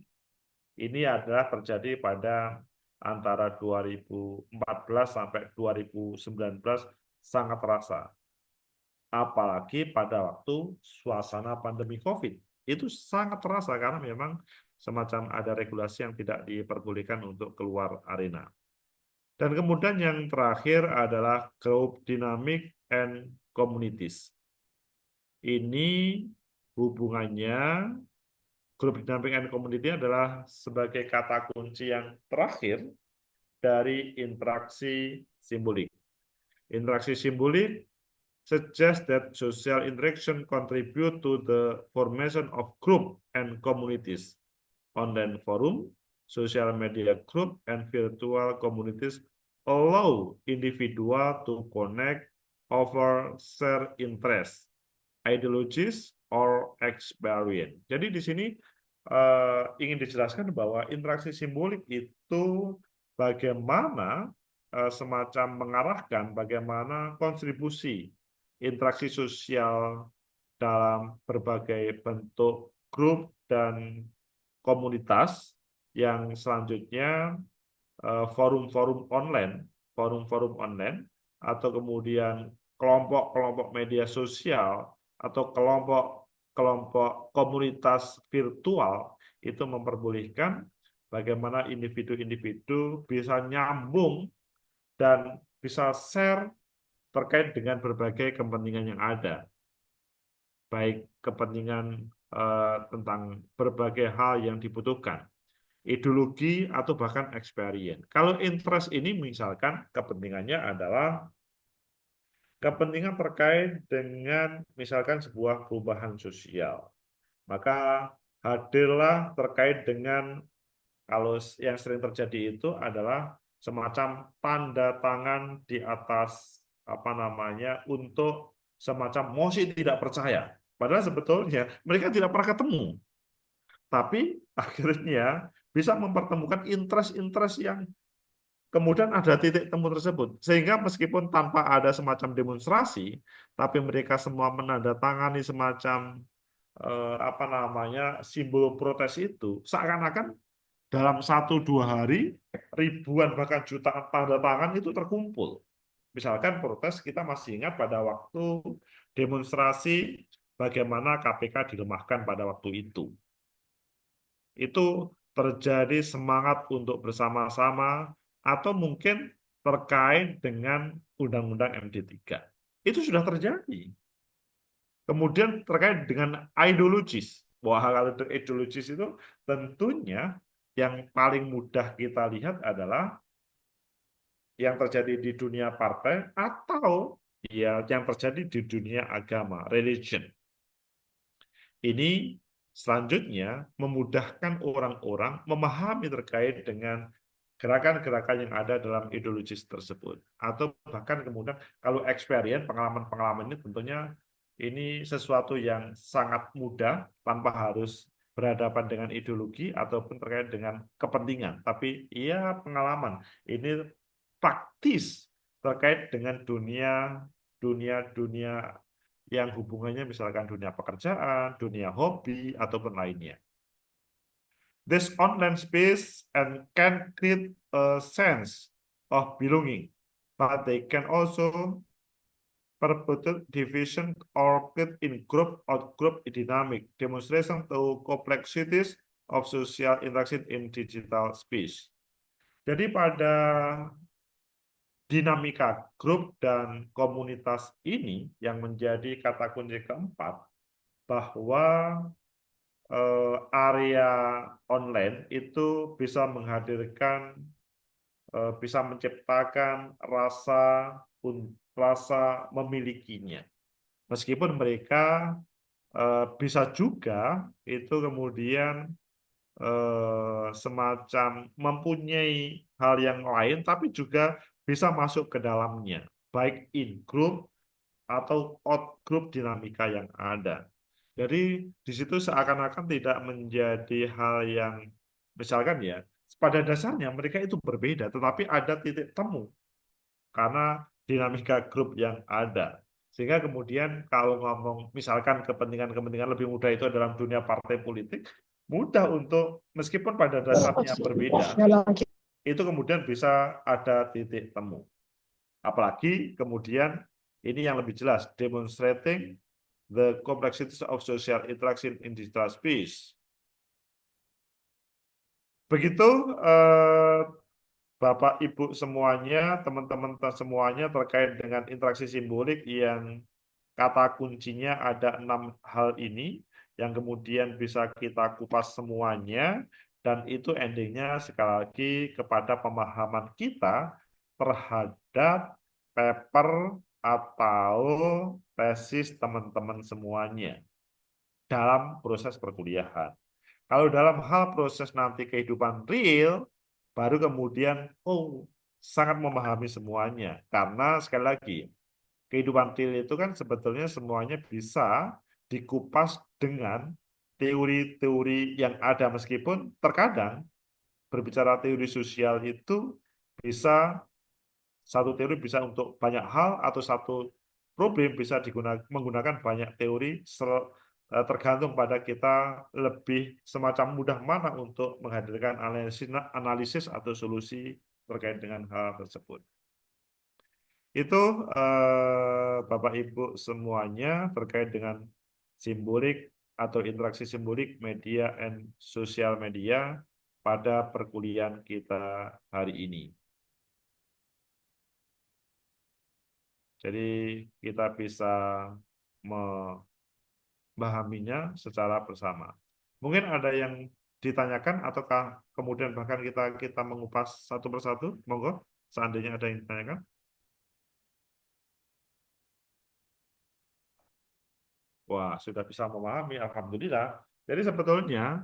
ini adalah terjadi pada antara 2014 sampai 2019 sangat terasa. Apalagi pada waktu suasana pandemi COVID. Itu sangat terasa karena memang semacam ada regulasi yang tidak diperbolehkan untuk keluar arena. Dan kemudian yang terakhir adalah group dynamic and communities. Ini hubungannya group dynamic and community adalah sebagai kata kunci yang terakhir dari interaksi simbolik. Interaksi simbolik suggest that social interaction contribute to the formation of group and communities. Online forum, social media group, and virtual communities allow individual to connect over shared interests, ideologies, or experience. Jadi di sini ingin dijelaskan bahwa interaksi simbolik itu bagaimana semacam mengarahkan bagaimana kontribusi interaksi sosial dalam berbagai bentuk grup dan komunitas yang selanjutnya forum-forum online atau kemudian kelompok-kelompok media sosial atau kelompok komunitas virtual itu memperbolehkan bagaimana individu-individu bisa nyambung dan bisa share terkait dengan berbagai kepentingan yang ada, baik kepentingan tentang berbagai hal yang dibutuhkan, ideologi atau bahkan experience. Kalau interest ini misalkan kepentingannya adalah kepentingan terkait dengan misalkan sebuah perubahan sosial, maka hadirlah terkait dengan, kalau yang sering terjadi itu adalah semacam tanda tangan di atas apa namanya untuk semacam mosi tidak percaya. Padahal sebetulnya mereka tidak pernah ketemu, tapi akhirnya bisa mempertemukan interest-interest yang kemudian ada titik temu tersebut. Sehingga meskipun tanpa ada semacam demonstrasi, tapi mereka semua menandatangani semacam apa namanya simbol protes itu, seakan-akan dalam 1-2 hari ribuan bahkan jutaan tanda tangan itu terkumpul. Misalkan protes, kita masih ingat pada waktu demonstrasi bagaimana KPK dilemahkan pada waktu itu. Itu terjadi semangat untuk bersama-sama atau mungkin terkait dengan Undang-Undang MD3. Itu sudah terjadi. Kemudian terkait dengan ideologis. Bahwa hal ideologis itu tentunya yang paling mudah kita lihat adalah yang terjadi di dunia partai atau ya yang terjadi di dunia agama, religion. Ini selanjutnya memudahkan orang-orang memahami terkait dengan gerakan-gerakan yang ada dalam ideologis tersebut. Atau bahkan kemudian kalau experience, pengalaman-pengalaman ini tentunya ini sesuatu yang sangat mudah tanpa harus berhadapan dengan ideologi ataupun terkait dengan kepentingan. Tapi ya pengalaman, ini praktis terkait dengan dunia yang hubungannya misalkan dunia pekerjaan, dunia hobi, ataupun lainnya. This online space and can create a sense of belonging, but they can also perpetuate division or create in group or group dynamic, demonstration to complexities of social interaction in digital space. Jadi pada dinamika grup dan komunitas ini yang menjadi kata kunci keempat, bahwa area online itu bisa menghadirkan, bisa menciptakan rasa memilikinya. Meskipun mereka bisa juga itu kemudian semacam mempunyai hal yang lain, tapi juga bisa masuk ke dalamnya, baik in group atau out group dinamika yang ada. Jadi di situ seakan-akan tidak menjadi hal yang, misalkan ya, pada dasarnya mereka itu berbeda, tetapi ada titik temu karena dinamika grup yang ada. Sehingga kemudian kalau ngomong misalkan kepentingan-kepentingan lebih mudah itu dalam dunia partai politik, mudah untuk meskipun pada dasarnya berbeda, itu kemudian bisa ada titik temu. Apalagi kemudian ini yang lebih jelas, demonstrating the complexities of social interaction in digital space. Begitu Bapak Ibu semuanya, teman-teman semuanya terkait dengan interaksi simbolik yang kata kuncinya ada 6 hal ini yang kemudian bisa kita kupas semuanya, dan itu endingnya sekali lagi kepada pemahaman kita terhadap paper atau tesis teman-teman semuanya dalam proses perkuliahan. Kalau dalam hal proses nanti kehidupan real, baru kemudian sangat memahami semuanya. Karena sekali lagi, kehidupan real itu kan sebetulnya semuanya bisa dikupas dengan teori-teori yang ada, meskipun terkadang berbicara teori sosial itu bisa, satu teori bisa untuk banyak hal atau satu problem bisa menggunakan banyak teori, tergantung pada kita lebih semacam mudah mana untuk menghadirkan analisis atau solusi terkait dengan hal tersebut. Itu Bapak Ibu semuanya terkait dengan simbolik atau interaksi simbolik media and sosial media pada perkuliahan kita hari ini. Jadi kita bisa memahaminya secara bersama. Mungkin ada yang ditanyakan ataukah kemudian bahkan kita mengupas satu persatu? Monggo, seandainya ada yang ditanyakan. Wah, sudah bisa memahami, alhamdulillah. Jadi sebetulnya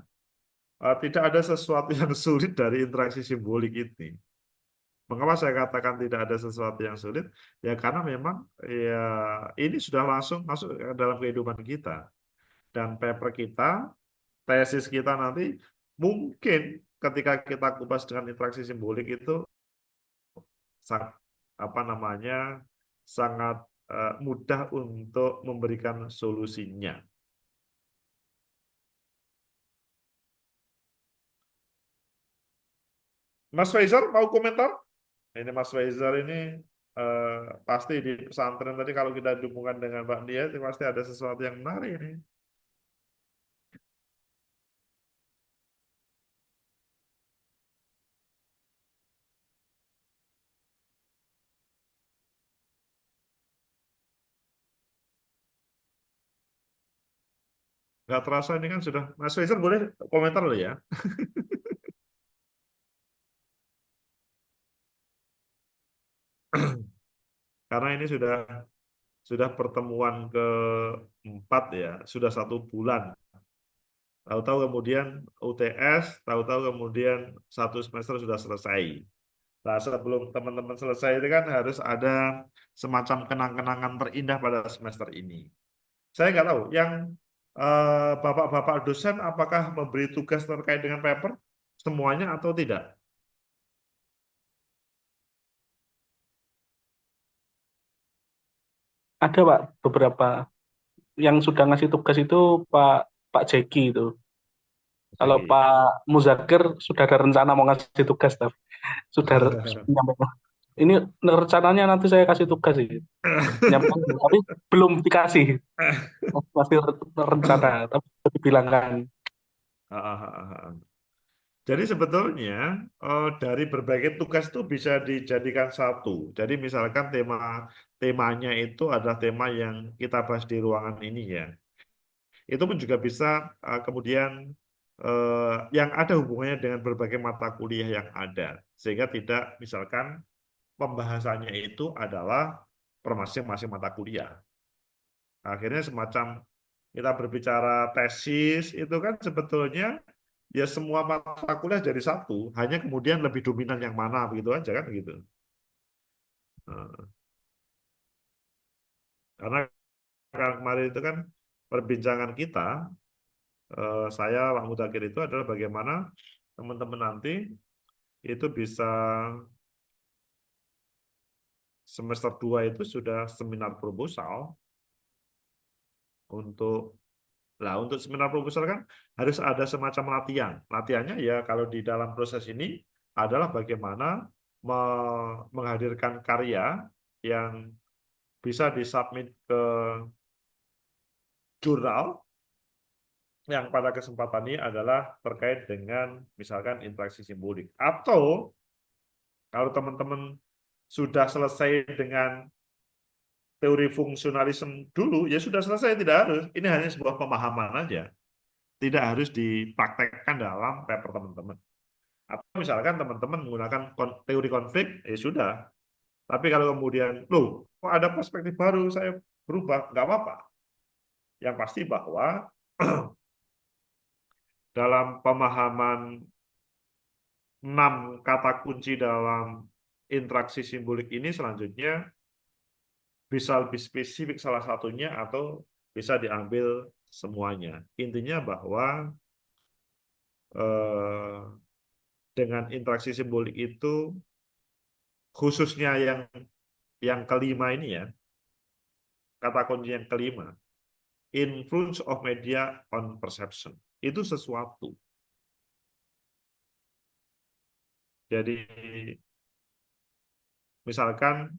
tidak ada sesuatu yang sulit dari interaksi simbolik ini. Mengapa saya katakan tidak ada sesuatu yang sulit? Ya karena memang ya ini sudah langsung masuk ke dalam kehidupan kita. Dan paper kita, tesis kita nanti mungkin ketika kita kupas dengan interaksi simbolik itu sangat apa namanya sangat mudah untuk memberikan solusinya. Mas Faisal mau komentar? Ini Mas Faisal ini pasti di pesantren tadi kalau kita hubungkan dengan Pak Dia itu pasti ada sesuatu yang menarik ini. Nggak terasa ini kan sudah. Mas Faisal boleh komentar loh ya. Karena ini sudah pertemuan keempat ya, sudah 1 bulan. Tahu-tahu kemudian UTS, tahu-tahu kemudian 1 semester sudah selesai. Nah, sebelum teman-teman selesai itu kan harus ada semacam kenang-kenangan terindah pada semester ini. Saya nggak tahu, yang bapak-bapak dosen apakah memberi tugas terkait dengan paper semuanya atau tidak? Ada Pak beberapa yang sudah ngasih tugas itu Pak Jeki itu. Kalau Lagi. Pak Muzakir sudah ada rencana mau ngasih tugas, tapi sudah menyampaikan. Ini rencananya nanti saya kasih tugas sih, menyampaikan, tapi belum dikasih, masih rencana, tapi sudah dibilangkan. Jadi sebetulnya dari berbagai tugas itu bisa dijadikan satu. Jadi misalkan temanya itu adalah tema yang kita bahas di ruangan ini ya. Itu pun juga bisa kemudian yang ada hubungannya dengan berbagai mata kuliah yang ada. Sehingga tidak misalkan pembahasannya itu adalah per masing-masing mata kuliah. Akhirnya semacam kita berbicara tesis itu kan sebetulnya ya semua mata kuliah jadi satu, hanya kemudian lebih dominan yang mana begitu aja kan gitu. Nah, karena kemarin itu kan perbincangan kita, saya Pak Mudakir itu adalah bagaimana teman-teman nanti itu bisa semester 2 itu sudah seminar proposal untuk untuk seminar proposal kan harus ada semacam latihan. Latihannya ya kalau di dalam proses ini adalah bagaimana menghadirkan karya yang bisa disubmit ke jurnal yang pada kesempatan ini adalah terkait dengan misalkan interaksi simbolik. Atau kalau teman-teman sudah selesai dengan teori fungsionalisme dulu, ya sudah selesai, tidak harus. Ini hanya sebuah pemahaman aja. Tidak harus dipraktekkan dalam paper teman-teman. Atau misalkan teman-teman menggunakan teori konflik, ya sudah. Tapi kalau kemudian, loh, kok ada perspektif baru, saya berubah, nggak apa-apa. Yang pasti bahwa dalam pemahaman 6 kata kunci dalam interaksi simbolik ini selanjutnya bisa lebih spesifik salah satunya atau bisa diambil semuanya. Intinya bahwa eh, dengan interaksi simbolik itu khususnya yang kelima ini ya, kata kunci yang kelima, influence of media on perception. Itu sesuatu. Jadi misalkan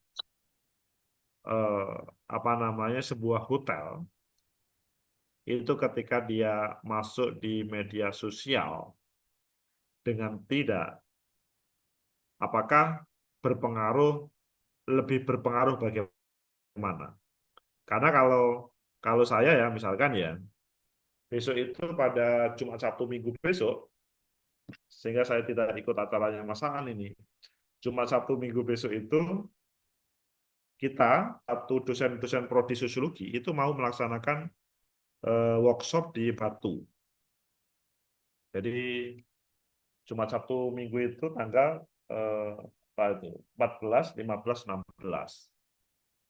apa namanya sebuah hotel itu ketika dia masuk di media sosial dengan tidak, apakah lebih berpengaruh bagaimana bagaimana. Karena kalau saya ya misalkan ya besok itu pada Jumat Sabtu Minggu besok, sehingga saya tidak ikut acaranya Mas Aan ini. Jumat Sabtu Minggu besok itu kita satu dosen-dosen prodi sosiologi itu mau melaksanakan workshop di Batu. Jadi Jumat Sabtu Minggu itu tanggal apa itu 14, 15, 16.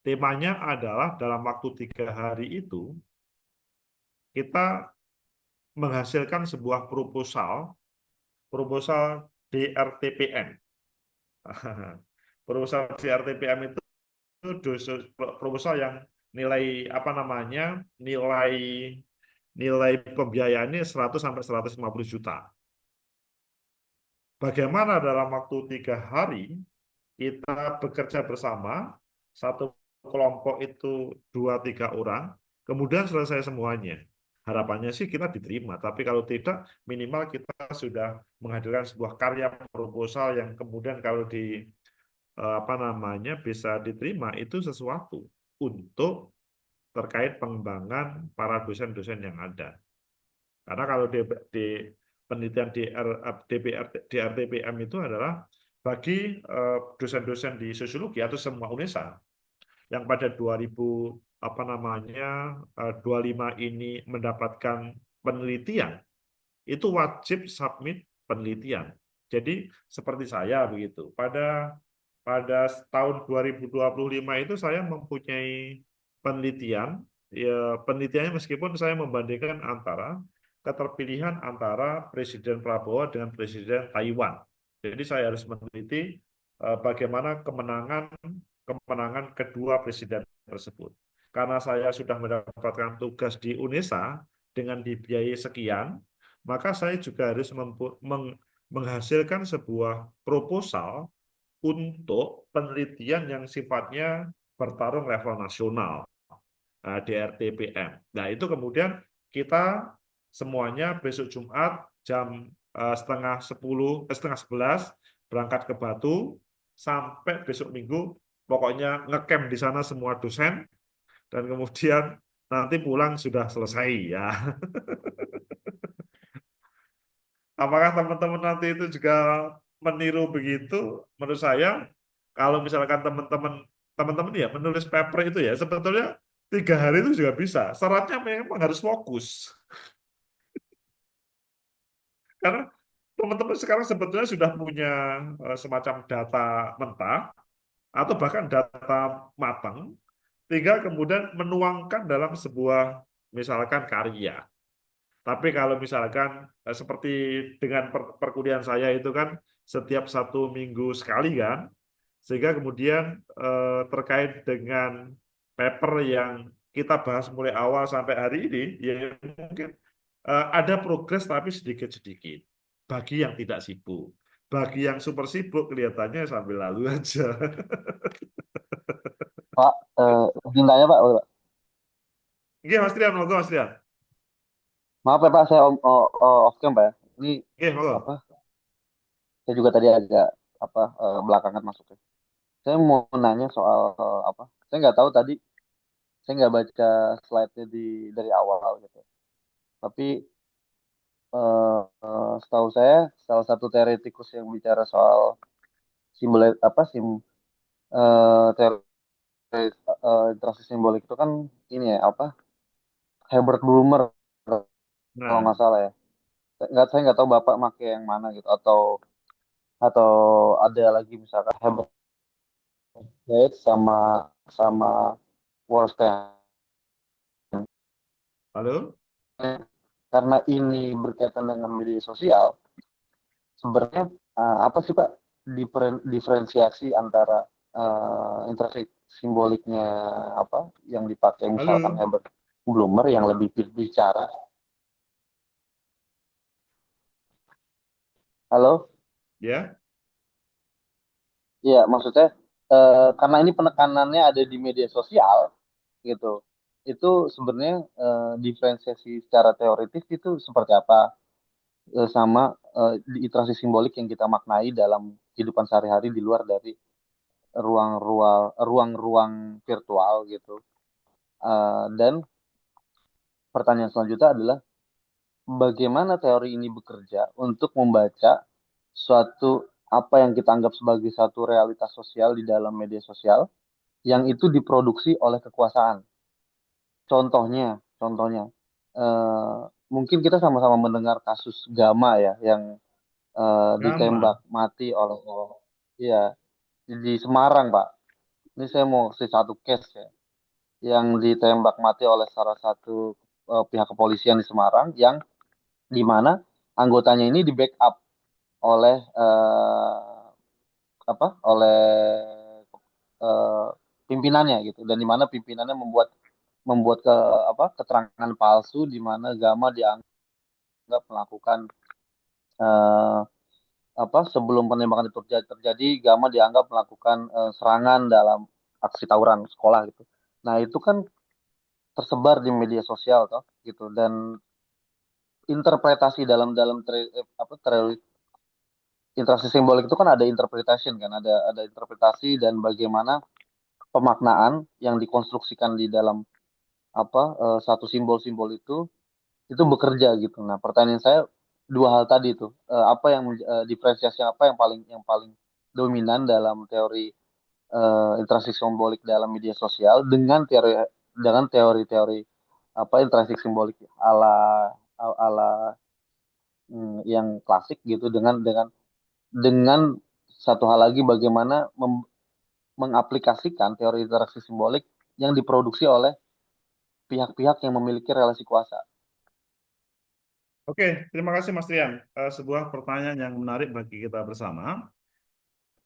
Temanya adalah dalam waktu 3 hari itu kita menghasilkan sebuah proposal DRTPM. Proposal DRTPM itu proposal yang nilai apa namanya nilai pembiayaannya 100 sampai 150 juta. Bagaimana dalam waktu 3 hari kita bekerja bersama, satu kelompok itu 2-3 orang, kemudian selesai semuanya. Harapannya sih kita diterima, tapi kalau tidak minimal kita sudah menghadirkan sebuah karya proposal yang kemudian kalau di apa namanya bisa diterima itu sesuatu untuk terkait pengembangan para dosen-dosen yang ada. Karena kalau di penelitian DRTPM itu adalah bagi dosen-dosen di sosiologi atau semua UNESA yang pada 2000 apa namanya 25 ini mendapatkan penelitian itu wajib submit penelitian. Jadi seperti saya begitu. Pada tahun 2025 itu saya mempunyai penelitian. Ya, penelitiannya meskipun saya membandingkan antara keterpilihan antara Presiden Prabowo dengan Presiden Taiwan. Jadi saya harus meneliti bagaimana kemenangan kedua presiden tersebut. Karena saya sudah mendapatkan tugas di UNESA dengan dibiayai sekian, maka saya juga harus menghasilkan sebuah proposal untuk penelitian yang sifatnya bertarung level nasional, DRTPM. Nah, itu kemudian kita semuanya besok Jumat jam setengah 11 berangkat ke Batu sampai besok Minggu, pokoknya ngecamp di sana semua dosen dan kemudian nanti pulang sudah selesai ya. Apakah teman-teman nanti itu juga meniru begitu? Menurut saya, kalau misalkan teman-teman ya menulis paper itu ya sebetulnya 3 hari itu juga bisa. Syaratnya memang harus fokus. Karena teman-teman sekarang sebetulnya sudah punya semacam data mentah atau bahkan data matang, tinggal kemudian menuangkan dalam sebuah misalkan karya. Tapi kalau misalkan seperti dengan perkuliahan saya itu kan setiap 1 minggu sekali kan, sehingga kemudian terkait dengan paper yang kita bahas mulai awal sampai hari ini, ya mungkin ada progres tapi sedikit-sedikit. Bagi yang tidak sibuk. Bagi yang super sibuk kelihatannya sambil lalu aja. Pak, izin tanya Pak. Oke, Mas Trian, monggo Mas Trian. Maaf ya Pak, saya off cam Pak ya. Ini Oke, monggo. apa? Saya juga tadi agak belakangan masuknya. Saya mau nanya soal apa? Saya nggak tahu tadi, saya nggak baca slide-nya dari awal gitu. Tapi setahu saya salah satu teoretikus yang bicara soal simbol apa teori interaksi simbolik itu kan ini ya apa? Herbert Blumer kalau Nah, nggak salah ya. Saya nggak tahu Bapak make yang mana gitu atau ada lagi misalkan Herbert Gates sama sama Wolfgang. halo? Karena ini berkaitan dengan media sosial, sebenarnya apa sih Pak diferensiasi antara interaksi simboliknya apa yang dipakai misalkan Halo? Herbert Blumer yang lebih bicara. Halo? Ya? Iya, maksudnya karena ini penekanannya ada di media sosial gitu. Itu sebenarnya diferensiasi secara teoritis itu seperti apa sama literasi simbolik yang kita maknai dalam kehidupan sehari-hari di luar dari ruang-ruang virtual gitu. Dan pertanyaan selanjutnya adalah bagaimana teori ini bekerja untuk membaca suatu apa yang kita anggap sebagai satu realitas sosial di dalam media sosial yang itu diproduksi oleh kekuasaan. Contohnya, eh, mungkin kita sama-sama mendengar kasus Gama ya, yang ditembak Gama. mati oleh, ya, di Semarang, Pak. Ini saya mau kasih satu case ya, yang ditembak mati oleh salah satu pihak kepolisian di Semarang, yang di mana anggotanya ini di backup oleh oleh eh, pimpinannya gitu, dan di mana pimpinannya membuat membuat keterangan palsu di mana Gama dianggap melakukan eh, sebelum penembakan itu terjadi, Gama dianggap melakukan serangan dalam aksi tawuran sekolah gitu. Nah, itu kan tersebar di media sosial toh gitu, dan interpretasi dalam dalam interaksi simbolik itu kan ada interpretation kan, ada interpretasi dan bagaimana pemaknaan yang dikonstruksikan di dalam satu simbol-simbol itu bekerja gitu. Nah, pertanyaan saya dua hal tadi itu, apa yang diferensiasi apa yang paling dominan dalam teori interaksi simbolik dalam media sosial dengan teori-teori interaksi simbolik ala ala yang klasik gitu, dengan satu hal lagi, bagaimana mengaplikasikan teori interaksi simbolik yang diproduksi oleh pihak-pihak yang memiliki relasi kuasa. Oke, terima kasih Mas Rian. Sebuah pertanyaan yang menarik bagi kita bersama.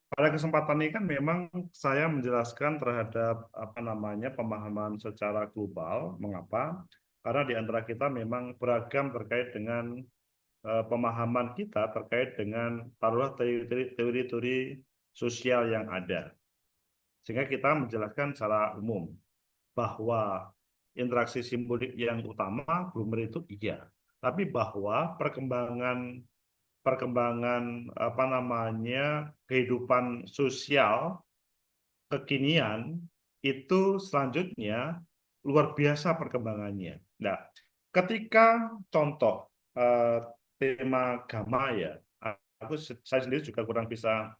Pada kesempatan ini kan memang saya menjelaskan terhadap apa namanya pemahaman secara global. Mengapa? Karena di antara kita memang beragam terkait dengan pemahaman kita terkait dengan taruhlah teori-teori sosial yang ada. Sehingga kita menjelaskan secara umum bahwa interaksi simbolik yang utama Bloomer itu iya, tapi bahwa perkembangan perkembangan apa namanya kehidupan sosial kekinian itu selanjutnya luar biasa perkembangannya. Nah, ketika contoh eh, tema Gama ya, saya sendiri juga kurang bisa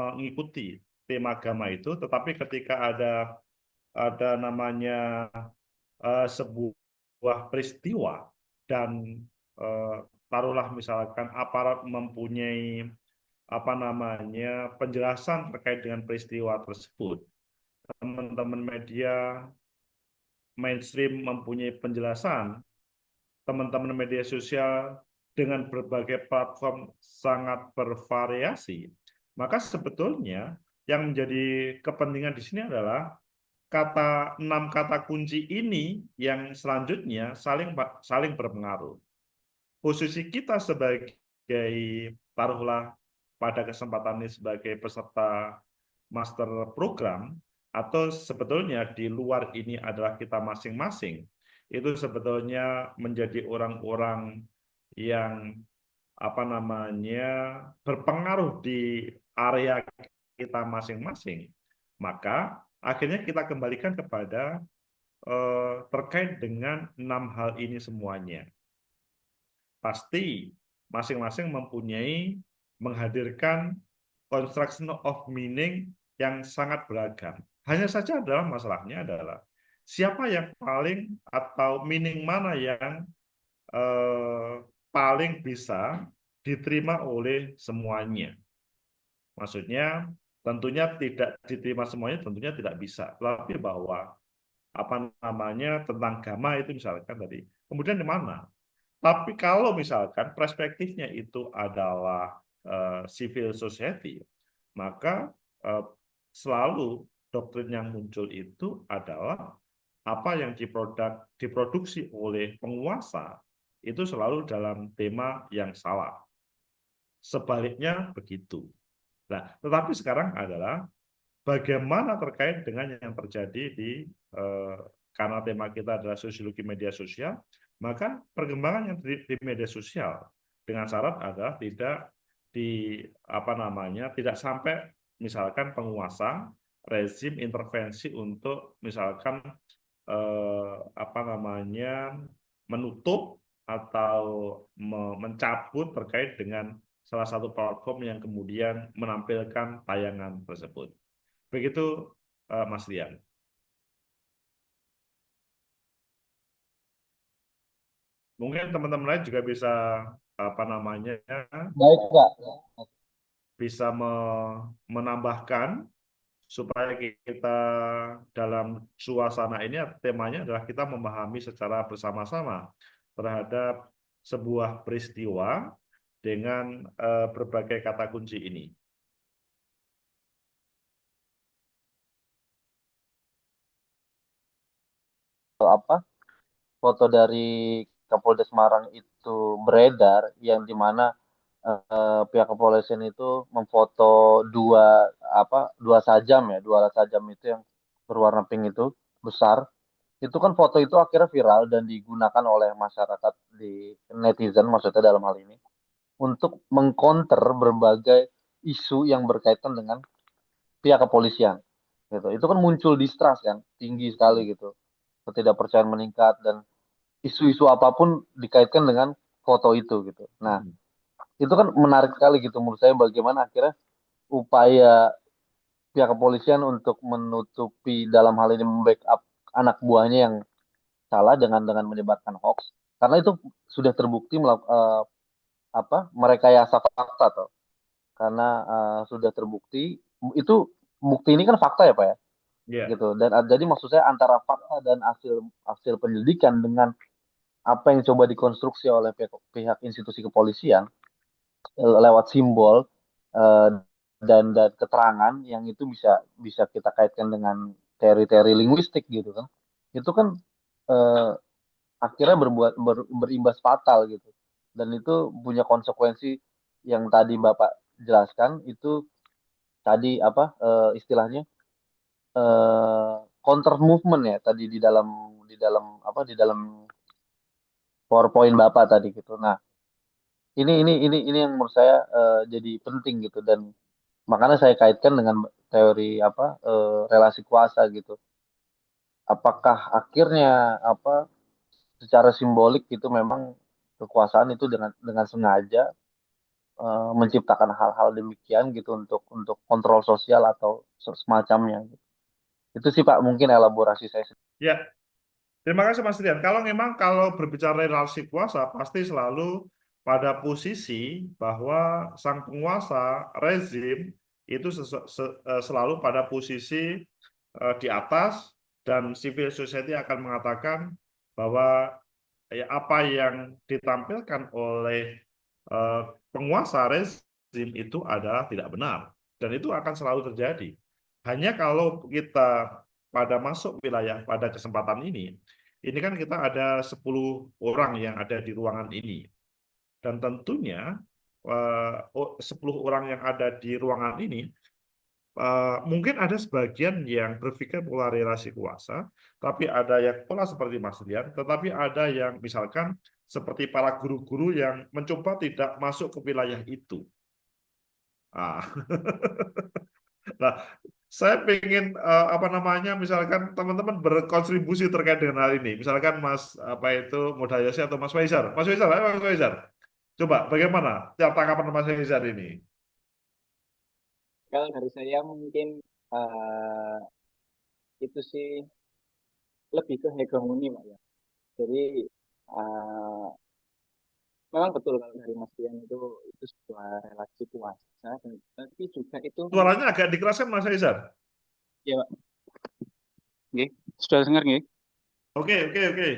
mengikuti tema Gama itu, tetapi ketika ada namanya sebuah peristiwa dan eh, taruhlah misalkan aparat mempunyai penjelasan terkait dengan peristiwa tersebut. Teman-teman media mainstream mempunyai penjelasan, teman-teman media sosial dengan berbagai platform sangat bervariasi, maka sebetulnya yang menjadi kepentingan di sini adalah 6 kata kunci ini yang selanjutnya saling berpengaruh. Posisi kita sebagai, taruhlah pada kesempatan ini sebagai peserta master program, atau sebetulnya di luar ini adalah kita masing-masing, itu sebetulnya menjadi orang-orang yang berpengaruh di area kita masing-masing. Maka akhirnya kita kembalikan kepada terkait dengan 6 hal ini semuanya. Pasti masing-masing mempunyai menghadirkan construction of meaning yang sangat beragam. Hanya saja adalah masalahnya adalah siapa yang paling atau meaning mana yang paling bisa diterima oleh semuanya. Maksudnya tentunya tidak diterima semuanya, tentunya tidak bisa. Tapi bahwa tentang Gama itu misalkan tadi. Kemudian di mana? Tapi kalau misalkan perspektifnya itu adalah civil society, maka selalu doktrin yang muncul itu adalah apa yang diproduksi oleh penguasa itu selalu dalam tema yang salah. Sebaliknya begitu. Nah, tetapi sekarang adalah bagaimana terkait dengan yang terjadi karena tema kita adalah sosiologi media sosial, maka perkembangan yang di media sosial dengan syarat adalah tidak apa namanya tidak sampai misalkan penguasa rezim intervensi untuk misalkan apa namanya menutup atau mencabut terkait dengan salah satu platform yang kemudian menampilkan tayangan tersebut. Begitu Mas Dian. Mungkin teman-teman lain juga bisa apa namanya Baik, Kak. bisa menambahkan supaya kita dalam suasana ini temanya adalah kita memahami secara bersama-sama terhadap sebuah peristiwa dengan berbagai kata kunci ini. Apa foto dari Kapolda Semarang itu beredar yang dimana pihak kepolisian itu memfoto dua sajam ya, dua alat sajam itu yang berwarna pink itu besar. Itu kan foto itu akhirnya viral dan digunakan oleh masyarakat di netizen maksudnya dalam hal ini untuk mengcounter berbagai isu yang berkaitan dengan pihak kepolisian gitu. Itu kan muncul distrust kan tinggi sekali gitu. Ketidakpercayaan meningkat dan isu-isu apapun dikaitkan dengan foto itu gitu. Nah, itu kan menarik sekali gitu menurut saya bagaimana akhirnya upaya pihak kepolisian untuk menutupi dalam hal ini membackup anak buahnya yang salah dengan menyebarkan hoax karena itu sudah terbukti merekayasa fakta tuh karena sudah terbukti itu bukti ini kan fakta ya Pak ya Ya, gitu dan jadi maksud saya antara fakta dan hasil hasil penyelidikan dengan apa yang coba dikonstruksi oleh pihak institusi kepolisian lewat simbol eh, dan keterangan yang itu bisa bisa kita kaitkan dengan teori-teori linguistik gitu kan itu kan eh, akhirnya berimbas fatal gitu dan itu punya konsekuensi yang tadi Bapak jelaskan itu tadi apa istilahnya eh, counter movement ya tadi di dalam PowerPoint Bapak tadi gitu. Nah, ini yang menurut saya jadi penting gitu dan makanya saya kaitkan dengan teori relasi kuasa gitu. Apakah akhirnya apa secara simbolik itu memang kekuasaan itu dengan sengaja menciptakan hal-hal demikian gitu untuk kontrol sosial atau semacamnya. Gitu. Itu sih Pak mungkin elaborasi saya. ya. Terima kasih Mas Rian. Kalau berbicara relasi kuasa, pasti selalu pada posisi bahwa sang penguasa rezim itu selalu pada posisi di atas dan civil society akan mengatakan bahwa ya, apa yang ditampilkan oleh eh, penguasa rezim itu adalah tidak benar dan itu akan selalu terjadi. Hanya kalau kita pada masuk wilayah pada kesempatan ini kan kita ada 10 orang yang ada di ruangan ini. Dan tentunya 10 orang yang ada di ruangan ini mungkin ada sebagian yang berpikir pola relasi kuasa, tapi ada yang pola seperti Mas Rian, tetapi ada yang misalkan seperti para guru-guru yang mencoba tidak masuk ke wilayah itu. Ah. Nah, saya pengen apa namanya, misalkan teman-teman berkontribusi terkait dengan hal ini. Misalkan Mas apa itu Modayasi atau Mas Faisal. Mas Faisal, ayo Mas Faisal. Coba bagaimana tanggapan Mas Faisal ini? Kalau dari saya mungkin eh, itu sih lebih ke hegemoni, Pak ya. Jadi eh, memang betul kalau dari Mas Dian itu sebuah relasi kuasa, tapi juga itu Suaranya agak dikeraskan Mas Faisal. ya Pak. Oke, sudah dengar nggih? Oke, oke, oke.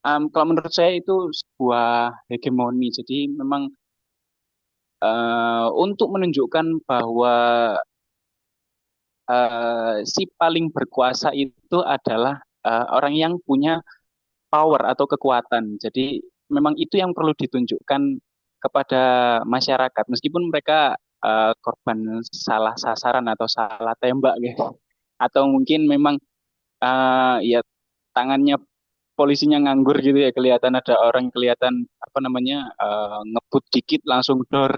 Kalau menurut saya itu sebuah hegemoni. Jadi memang untuk menunjukkan bahwa si paling berkuasa itu adalah orang yang punya power atau kekuatan. Jadi memang itu yang perlu ditunjukkan kepada masyarakat, meskipun mereka korban salah sasaran atau salah tembak, guys. Atau mungkin memang ya tangannya polisinya nganggur gitu ya, kelihatan ada orang kelihatan apa namanya ngebut dikit langsung dor.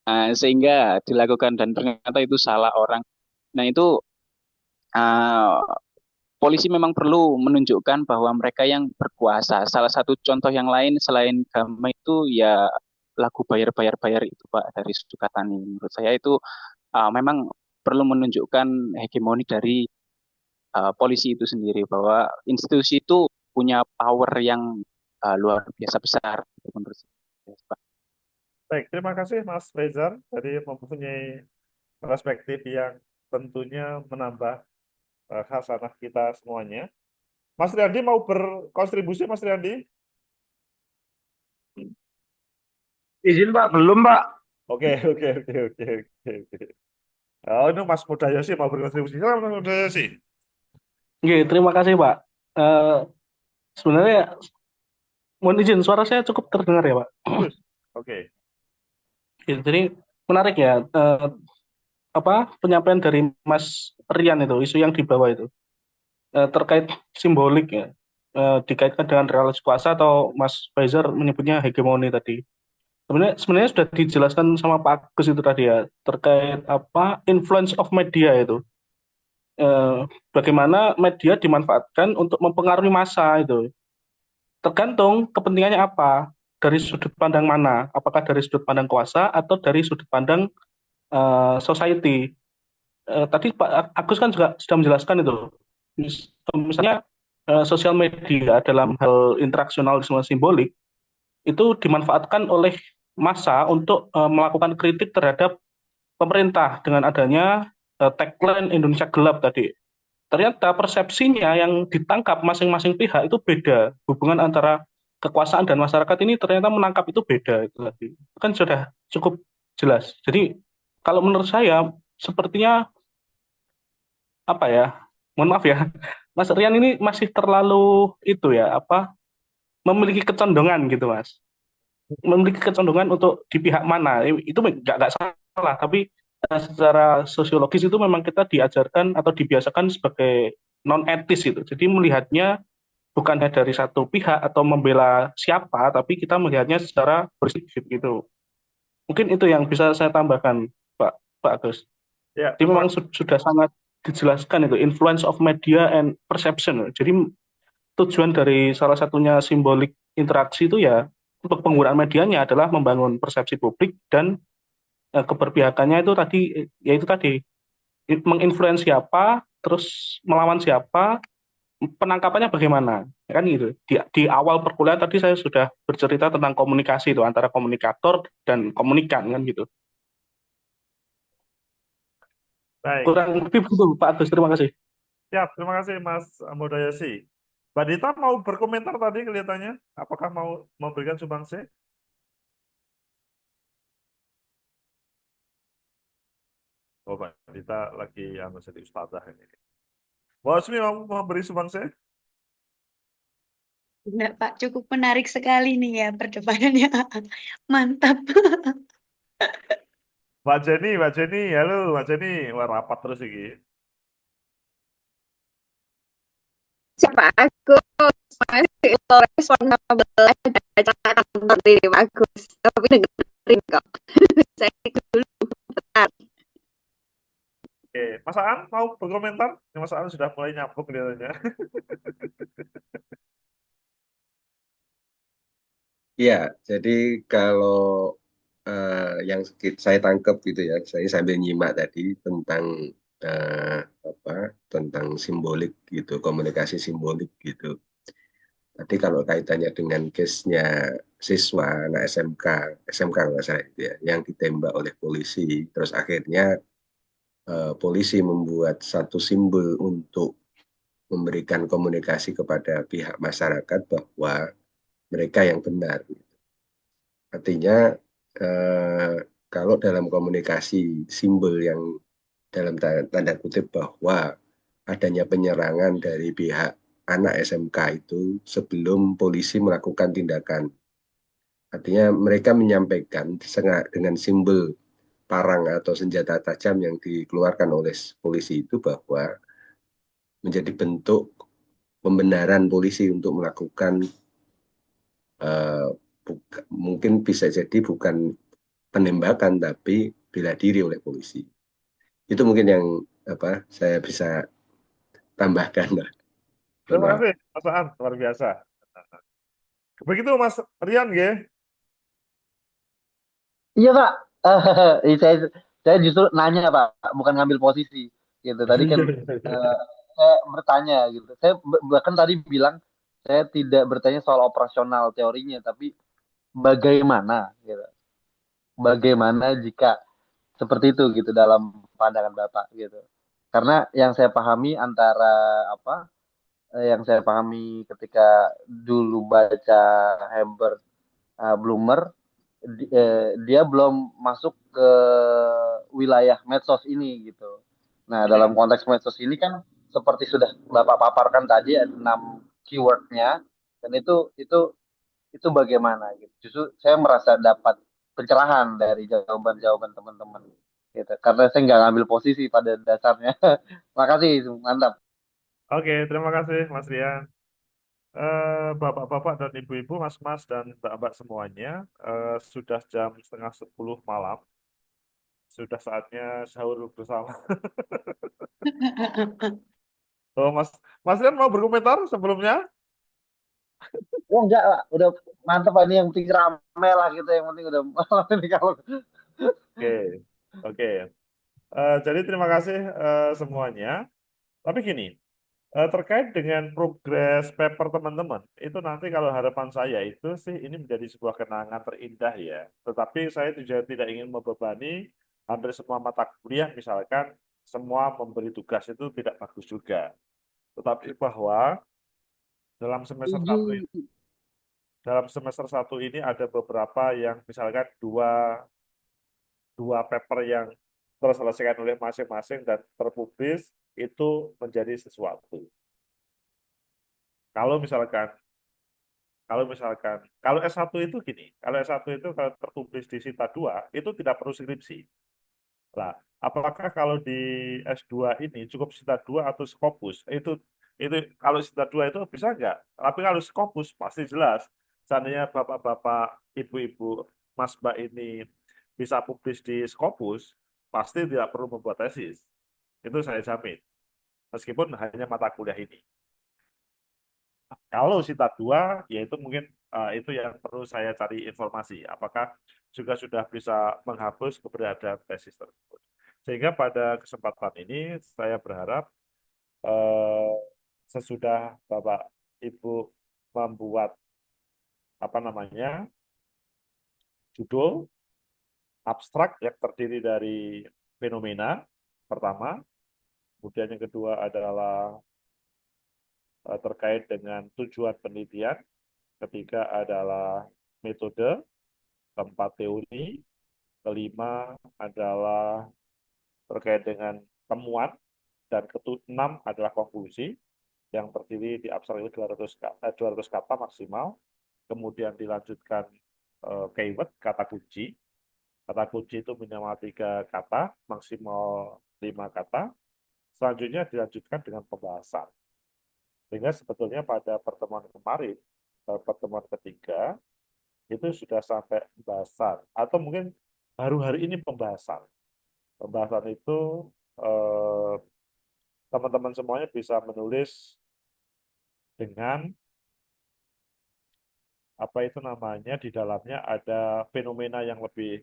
Nah, sehingga dilakukan dan ternyata itu salah orang. Nah, itu uh, polisi memang perlu menunjukkan bahwa mereka yang berkuasa. Salah satu contoh yang lain selain Gama itu ya lagu bayar-bayar-bayar itu Pak dari Sukatani. Menurut saya itu memang perlu menunjukkan hegemoni dari polisi itu sendiri bahwa institusi itu punya power yang luar biasa besar menurut saya, Pak. Baik, terima kasih Mas Rezar. Tadi mempunyai perspektif yang tentunya menambah khasanah kita semuanya. Mas Riyandi mau berkontribusi, Mas Riyandi? Izin Pak, belum Pak. Oke, oke, oke, oke, oke. Oh, ini Mas Mudayosi mau berkontribusi. Silakan Mas Mudayosi. Oke, terima kasih Pak. Eh, sebenarnya mohon izin, suara saya cukup terdengar ya Pak. Oke. Oke, jadi menarik ya, penyampaian dari Mas Rian itu, isu yang dibawa itu terkait simbolik ya, dikaitkan dengan realis kuasa atau Mas Faizar menyebutnya hegemoni tadi. Sebenarnya sudah dijelaskan sama Pak Agus itu tadi ya, terkait influence of media itu. Bagaimana media dimanfaatkan untuk mempengaruhi massa itu. Tergantung kepentingannya apa, dari sudut pandang mana, apakah dari sudut pandang kuasa atau dari sudut pandang society. Tadi Pak Agus kan juga sudah menjelaskan itu. Misalnya sosial media dalam hal interaksionalisme simbolik itu dimanfaatkan oleh massa untuk melakukan kritik terhadap pemerintah dengan adanya tagline Indonesia Gelap tadi. Ternyata persepsinya yang ditangkap masing-masing pihak itu beda. Hubungan antara kekuasaan dan masyarakat ini ternyata menangkap itu beda. Itu tadi. Kan sudah cukup jelas. Jadi kalau menurut saya sepertinya mohon maaf ya, Mas Rian ini masih terlalu itu ya, memiliki kecondongan gitu Mas. Memiliki kecondongan untuk di pihak mana, itu nggak salah, tapi secara sosiologis itu memang kita diajarkan atau dibiasakan sebagai non etis gitu. Jadi melihatnya bukan hanya dari satu pihak atau membela siapa, tapi kita melihatnya secara bersih gitu. Mungkin itu yang bisa saya tambahkan, Pak Agus. Ya, Jadi memang sudah sangat dijelaskan itu influence of media and perception. Jadi tujuan dari salah satunya simbolik interaksi itu ya untuk penggunaan medianya adalah membangun persepsi publik dan keberpihakannya itu tadi, yaitu tadi menginfluence siapa, terus melawan siapa, penangkapannya bagaimana, kan gitu. Di awal perkuliahan tadi saya sudah bercerita tentang komunikasi itu antara komunikator dan komunikan kan gitu. baik. Kurang lebih begitu Pak Agus, terima kasih. Ya, terima kasih Mas Mudayosi. Mbak Dita mau berkomentar tadi kelihatannya. Apakah mau memberikan sumbangsi? Oh, Mbak Dita lagi jadi ustazah ini. Mbak Osmi mau memberi sumbangsi? Enggak, Pak, cukup menarik sekali nih ya perdebatannya. Mantap. Mbak Jenny, halo Mbak Jenny. Wah, rapat terus ini. Siapa aku masih itu respon belah baca kantor diri bagus tapi dengerin kok. Saya dulu bentar. Oke, Mas Aan mau berkomentar? Mas Aan sudah mulai nyambung kelihatannya. Ya, jadi kalau yang saya tangkap gitu ya, saya sambil nyimak tadi tentang tentang simbolik gitu, komunikasi simbolik gitu. Tadi kalau kaitannya dengan case-nya siswa anak SMK nggak salah itu ya, yang ditembak oleh polisi, terus akhirnya polisi membuat satu simbol untuk memberikan komunikasi kepada pihak masyarakat bahwa mereka yang benar. Artinya kalau dalam komunikasi simbol yang dalam tanda kutip bahwa adanya penyerangan dari pihak anak SMK itu sebelum polisi melakukan tindakan. Artinya mereka menyampaikan dengan simbol parang atau senjata tajam yang dikeluarkan oleh polisi itu bahwa menjadi bentuk pembenaran polisi untuk melakukan mungkin bisa jadi bukan penembakan tapi bela diri oleh polisi. Itu mungkin yang saya bisa tambahkan. Terima Maaf. kasih, Mas Aan, luar biasa. Begitu Mas Rian, ya. Iya Pak, saya justru nanya Pak, bukan ngambil posisi gitu. Tadi kan saya bertanya gitu. Saya bahkan tadi bilang saya tidak bertanya soal operasional teorinya, tapi bagaimana gitu. Bagaimana jika seperti itu gitu dalam pandangan Bapak gitu. Karena yang saya pahami antara apa yang saya pahami ketika dulu baca Herbert Blumer, dia belum masuk ke wilayah medsos ini gitu. Nah, dalam konteks medsos ini kan seperti sudah Bapak paparkan tadi ada 6 keywordnya, dan itu bagaimana gitu. Justru saya merasa dapat pencerahan dari jawaban-jawaban teman-teman gitu. Karena saya nggak ngambil posisi pada dasarnya. Makasih, mantap. Oke, terima kasih Mas Rian. Bapak-bapak dan ibu-ibu, mas-mas dan mbak-mbak semuanya, sudah jam 9:30 malam. Sudah saatnya sahur bersama. Oh, Mas Rian mau berkomentar sebelumnya? Oh enggak Pak, udah mantap Pak. Ini yang penting rame lah gitu, yang penting udah malam ini kalau. Oke, oke. Jadi terima kasih semuanya. Tapi gini, terkait dengan progres paper teman-teman, itu nanti kalau harapan saya itu sih ini menjadi sebuah kenangan terindah ya. Tetapi saya juga tidak ingin membebani hampir semua mata kuliah, misalkan semua memberi tugas itu tidak bagus juga. Tetapi bahwa dalam semester satu Setuju. ini, dalam semester satu ini ada beberapa yang misalkan dua dua paper yang terselesaikan oleh masing-masing dan terpublis itu menjadi sesuatu. Kalau misalkan kalau S1 itu gini, kalau S1 itu kalau tertulis di Sita 2 itu tidak perlu skripsi. Nah, apakah kalau di S2 ini cukup Sita 2 atau Scopus? Itu kalau Sita 2 itu bisa enggak? Tapi kalau Scopus pasti jelas. Seandainya bapak-bapak, ibu-ibu, mas mbak ini bisa publis di Scopus, pasti tidak perlu membuat tesis. Itu saya jamin. Meskipun hanya mata kuliah ini. Kalau Sita 2, yaitu mungkin itu yang perlu saya cari informasi. Apakah juga sudah bisa menghapus keberadaan tesis tersebut. Sehingga pada kesempatan ini saya berharap eh, sesudah Bapak Ibu membuat apa namanya judul abstrak yang terdiri dari fenomena pertama, kemudian yang kedua adalah terkait dengan tujuan penelitian, ketiga adalah metode, keempat teori, kelima adalah terkait dengan temuan, dan keenam adalah konklusi yang terdiri di abstrak itu 200 kata maksimal, kemudian dilanjutkan keyword, kata kunci. Kata kunci itu minimal 3 kata, maksimal 5 kata. Selanjutnya dilanjutkan dengan pembahasan. Sehingga sebetulnya pada pertemuan kemarin, pertemuan ketiga, itu sudah sampai pembahasan. Atau mungkin baru hari ini pembahasan. Pembahasan itu teman-teman semuanya bisa menulis dengan apa itu namanya, di dalamnya ada fenomena yang lebih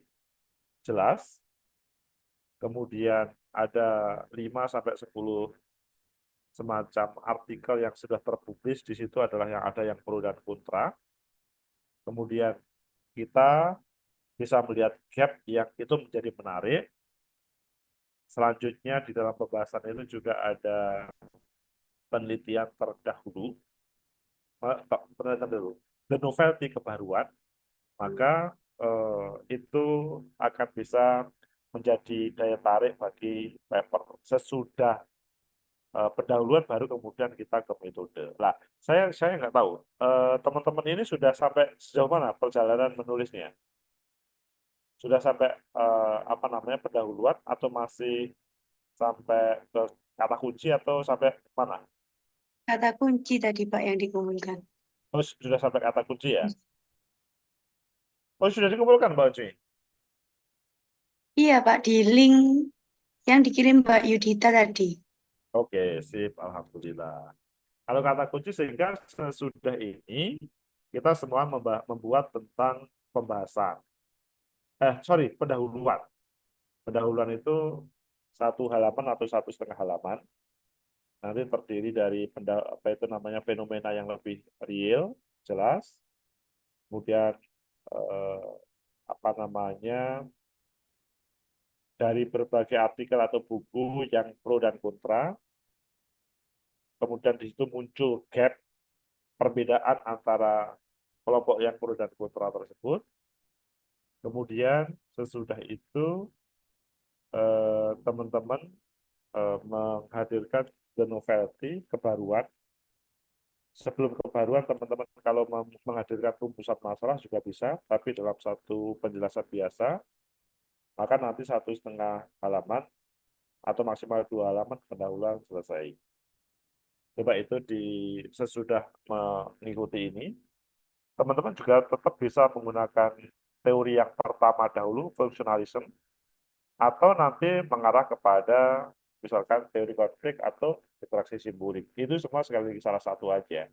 jelas, kemudian ada 5 sampai 10 semacam artikel yang sudah terpublis. Di situ adalah yang ada yang pro dan kontra. Kemudian kita bisa melihat gap yang itu menjadi menarik. Selanjutnya di dalam pembahasan itu juga ada penelitian terdahulu, penelitian dulu, the novelty, kebaruan, maka itu akan bisa menjadi daya tarik bagi paper. Sesudah pendahuluan baru kemudian kita ke metode. Nah, saya nggak tahu teman-teman ini sudah sampai sejauh mana perjalanan menulisnya? Sudah sampai apa namanya pendahuluan atau masih sampai ke kata kunci atau sampai mana? Kata kunci tadi Pak yang dikumpulkan. Oh, sudah sampai kata kunci ya? Oh, sudah dikumpulkan Mbak Uci? Iya Pak, di link yang dikirim Mbak Yudita tadi. Oke, sip. Alhamdulillah. Kalau kata kunci sehingga sesudah ini kita semua membuat tentang pembahasan. Pendahuluan. Pendahuluan itu 1 halaman atau 1,5 halaman. Nanti terdiri dari apa itu namanya fenomena yang lebih real, jelas. Kemudian apa namanya dari berbagai artikel atau buku yang pro dan kontra. Kemudian di situ muncul gap perbedaan antara kelompok yang pro dan kontra tersebut. Kemudian sesudah itu teman-teman menghadirkan the novelty, kebaruan. Sebelum kebaruan, teman-teman kalau menghadirkan rumusan masalah juga bisa, tapi dalam satu penjelasan biasa, maka nanti 1,5 halaman atau maksimal 2 halaman pendahuluan selesai. Coba itu sesudah mengikuti ini, teman-teman juga tetap bisa menggunakan teori yang pertama dahulu, functionalism, atau nanti mengarah kepada misalkan teori konflik atau interaksi simbolik. Itu semua sekali lagi salah satu aja.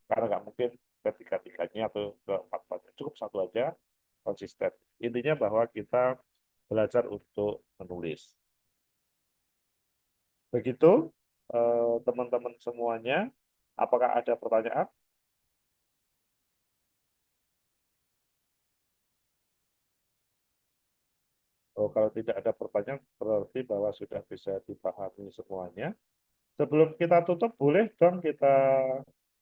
Karena nggak mungkin ketiga-tiganya atau keempat-empatnya. Cukup satu aja, konsisten. Intinya bahwa kita belajar untuk menulis. Begitu, teman-teman semuanya. Apakah ada pertanyaan? Oh, kalau tidak ada pertanyaan, berarti bahwa sudah bisa dipahami semuanya. Sebelum kita tutup, boleh dong kita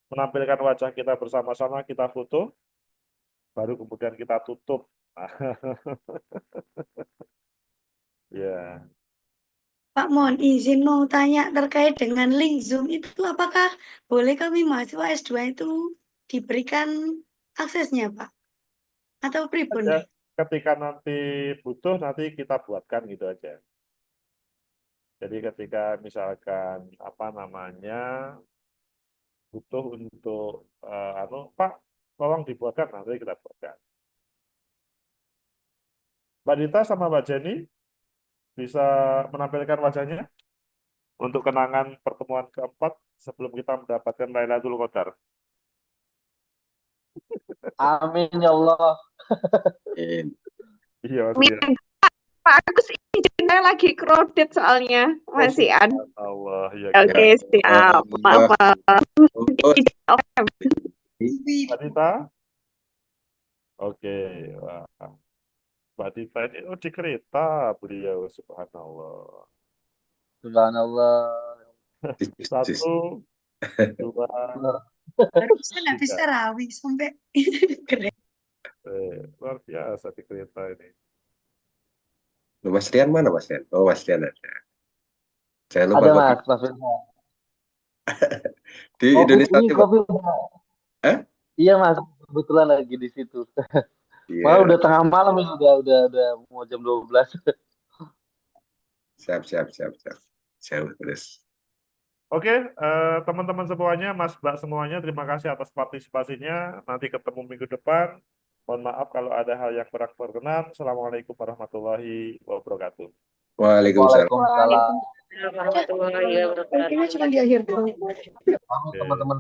menampilkan wajah kita bersama-sama, kita foto, baru kemudian kita tutup. Ya. Pak, mohon izin mau tanya terkait dengan link Zoom itu apakah boleh kami mahasiswa S2 itu diberikan aksesnya Pak? Atau pripun? Ada, ketika nanti butuh, nanti kita buatkan gitu aja. Jadi ketika misalkan apa namanya butuh untuk Pak, tolong dibuatkan, nanti kita buatkan. Mbak Dita sama Mbak Jenny bisa menampilkan wajahnya untuk kenangan pertemuan keempat sebelum kita mendapatkan Lailatul Qadar. Amin ya Allah. Iya, maksudnya. Pak Agus izinnya lagi crowded soalnya masih ada. Allah, ya. Oke, siap. Maaf. Mbak Dita? Oke, wah. Mbak Dita ini di kereta beliau, subhanallah. Subhanallah. 1, 2, Baru saya bisa rawi sampai keren. luar biasa di kereta ini. Mas Rian mana Mas Rian? Oh, Mas Rian ada. Saya lupa Ada kopi. Mas Firman. Di Indonesia ini juga. Iya Mas, kebetulan lagi di situ. Iya. Malah udah tengah malam ini, udah mau jam 12. Siap. Jauh terus. Oke, teman-teman semuanya, Mas Mbak semuanya, terima kasih atas partisipasinya. Nanti ketemu minggu depan. Mohon maaf kalau ada hal yang kurang berkenan. Assalamualaikum warahmatullahi wabarakatuh. Waalaikumsalam. Waalaikumsalam warahmatullahi wabarakatuh. Cuma di akhir doang. Teman-teman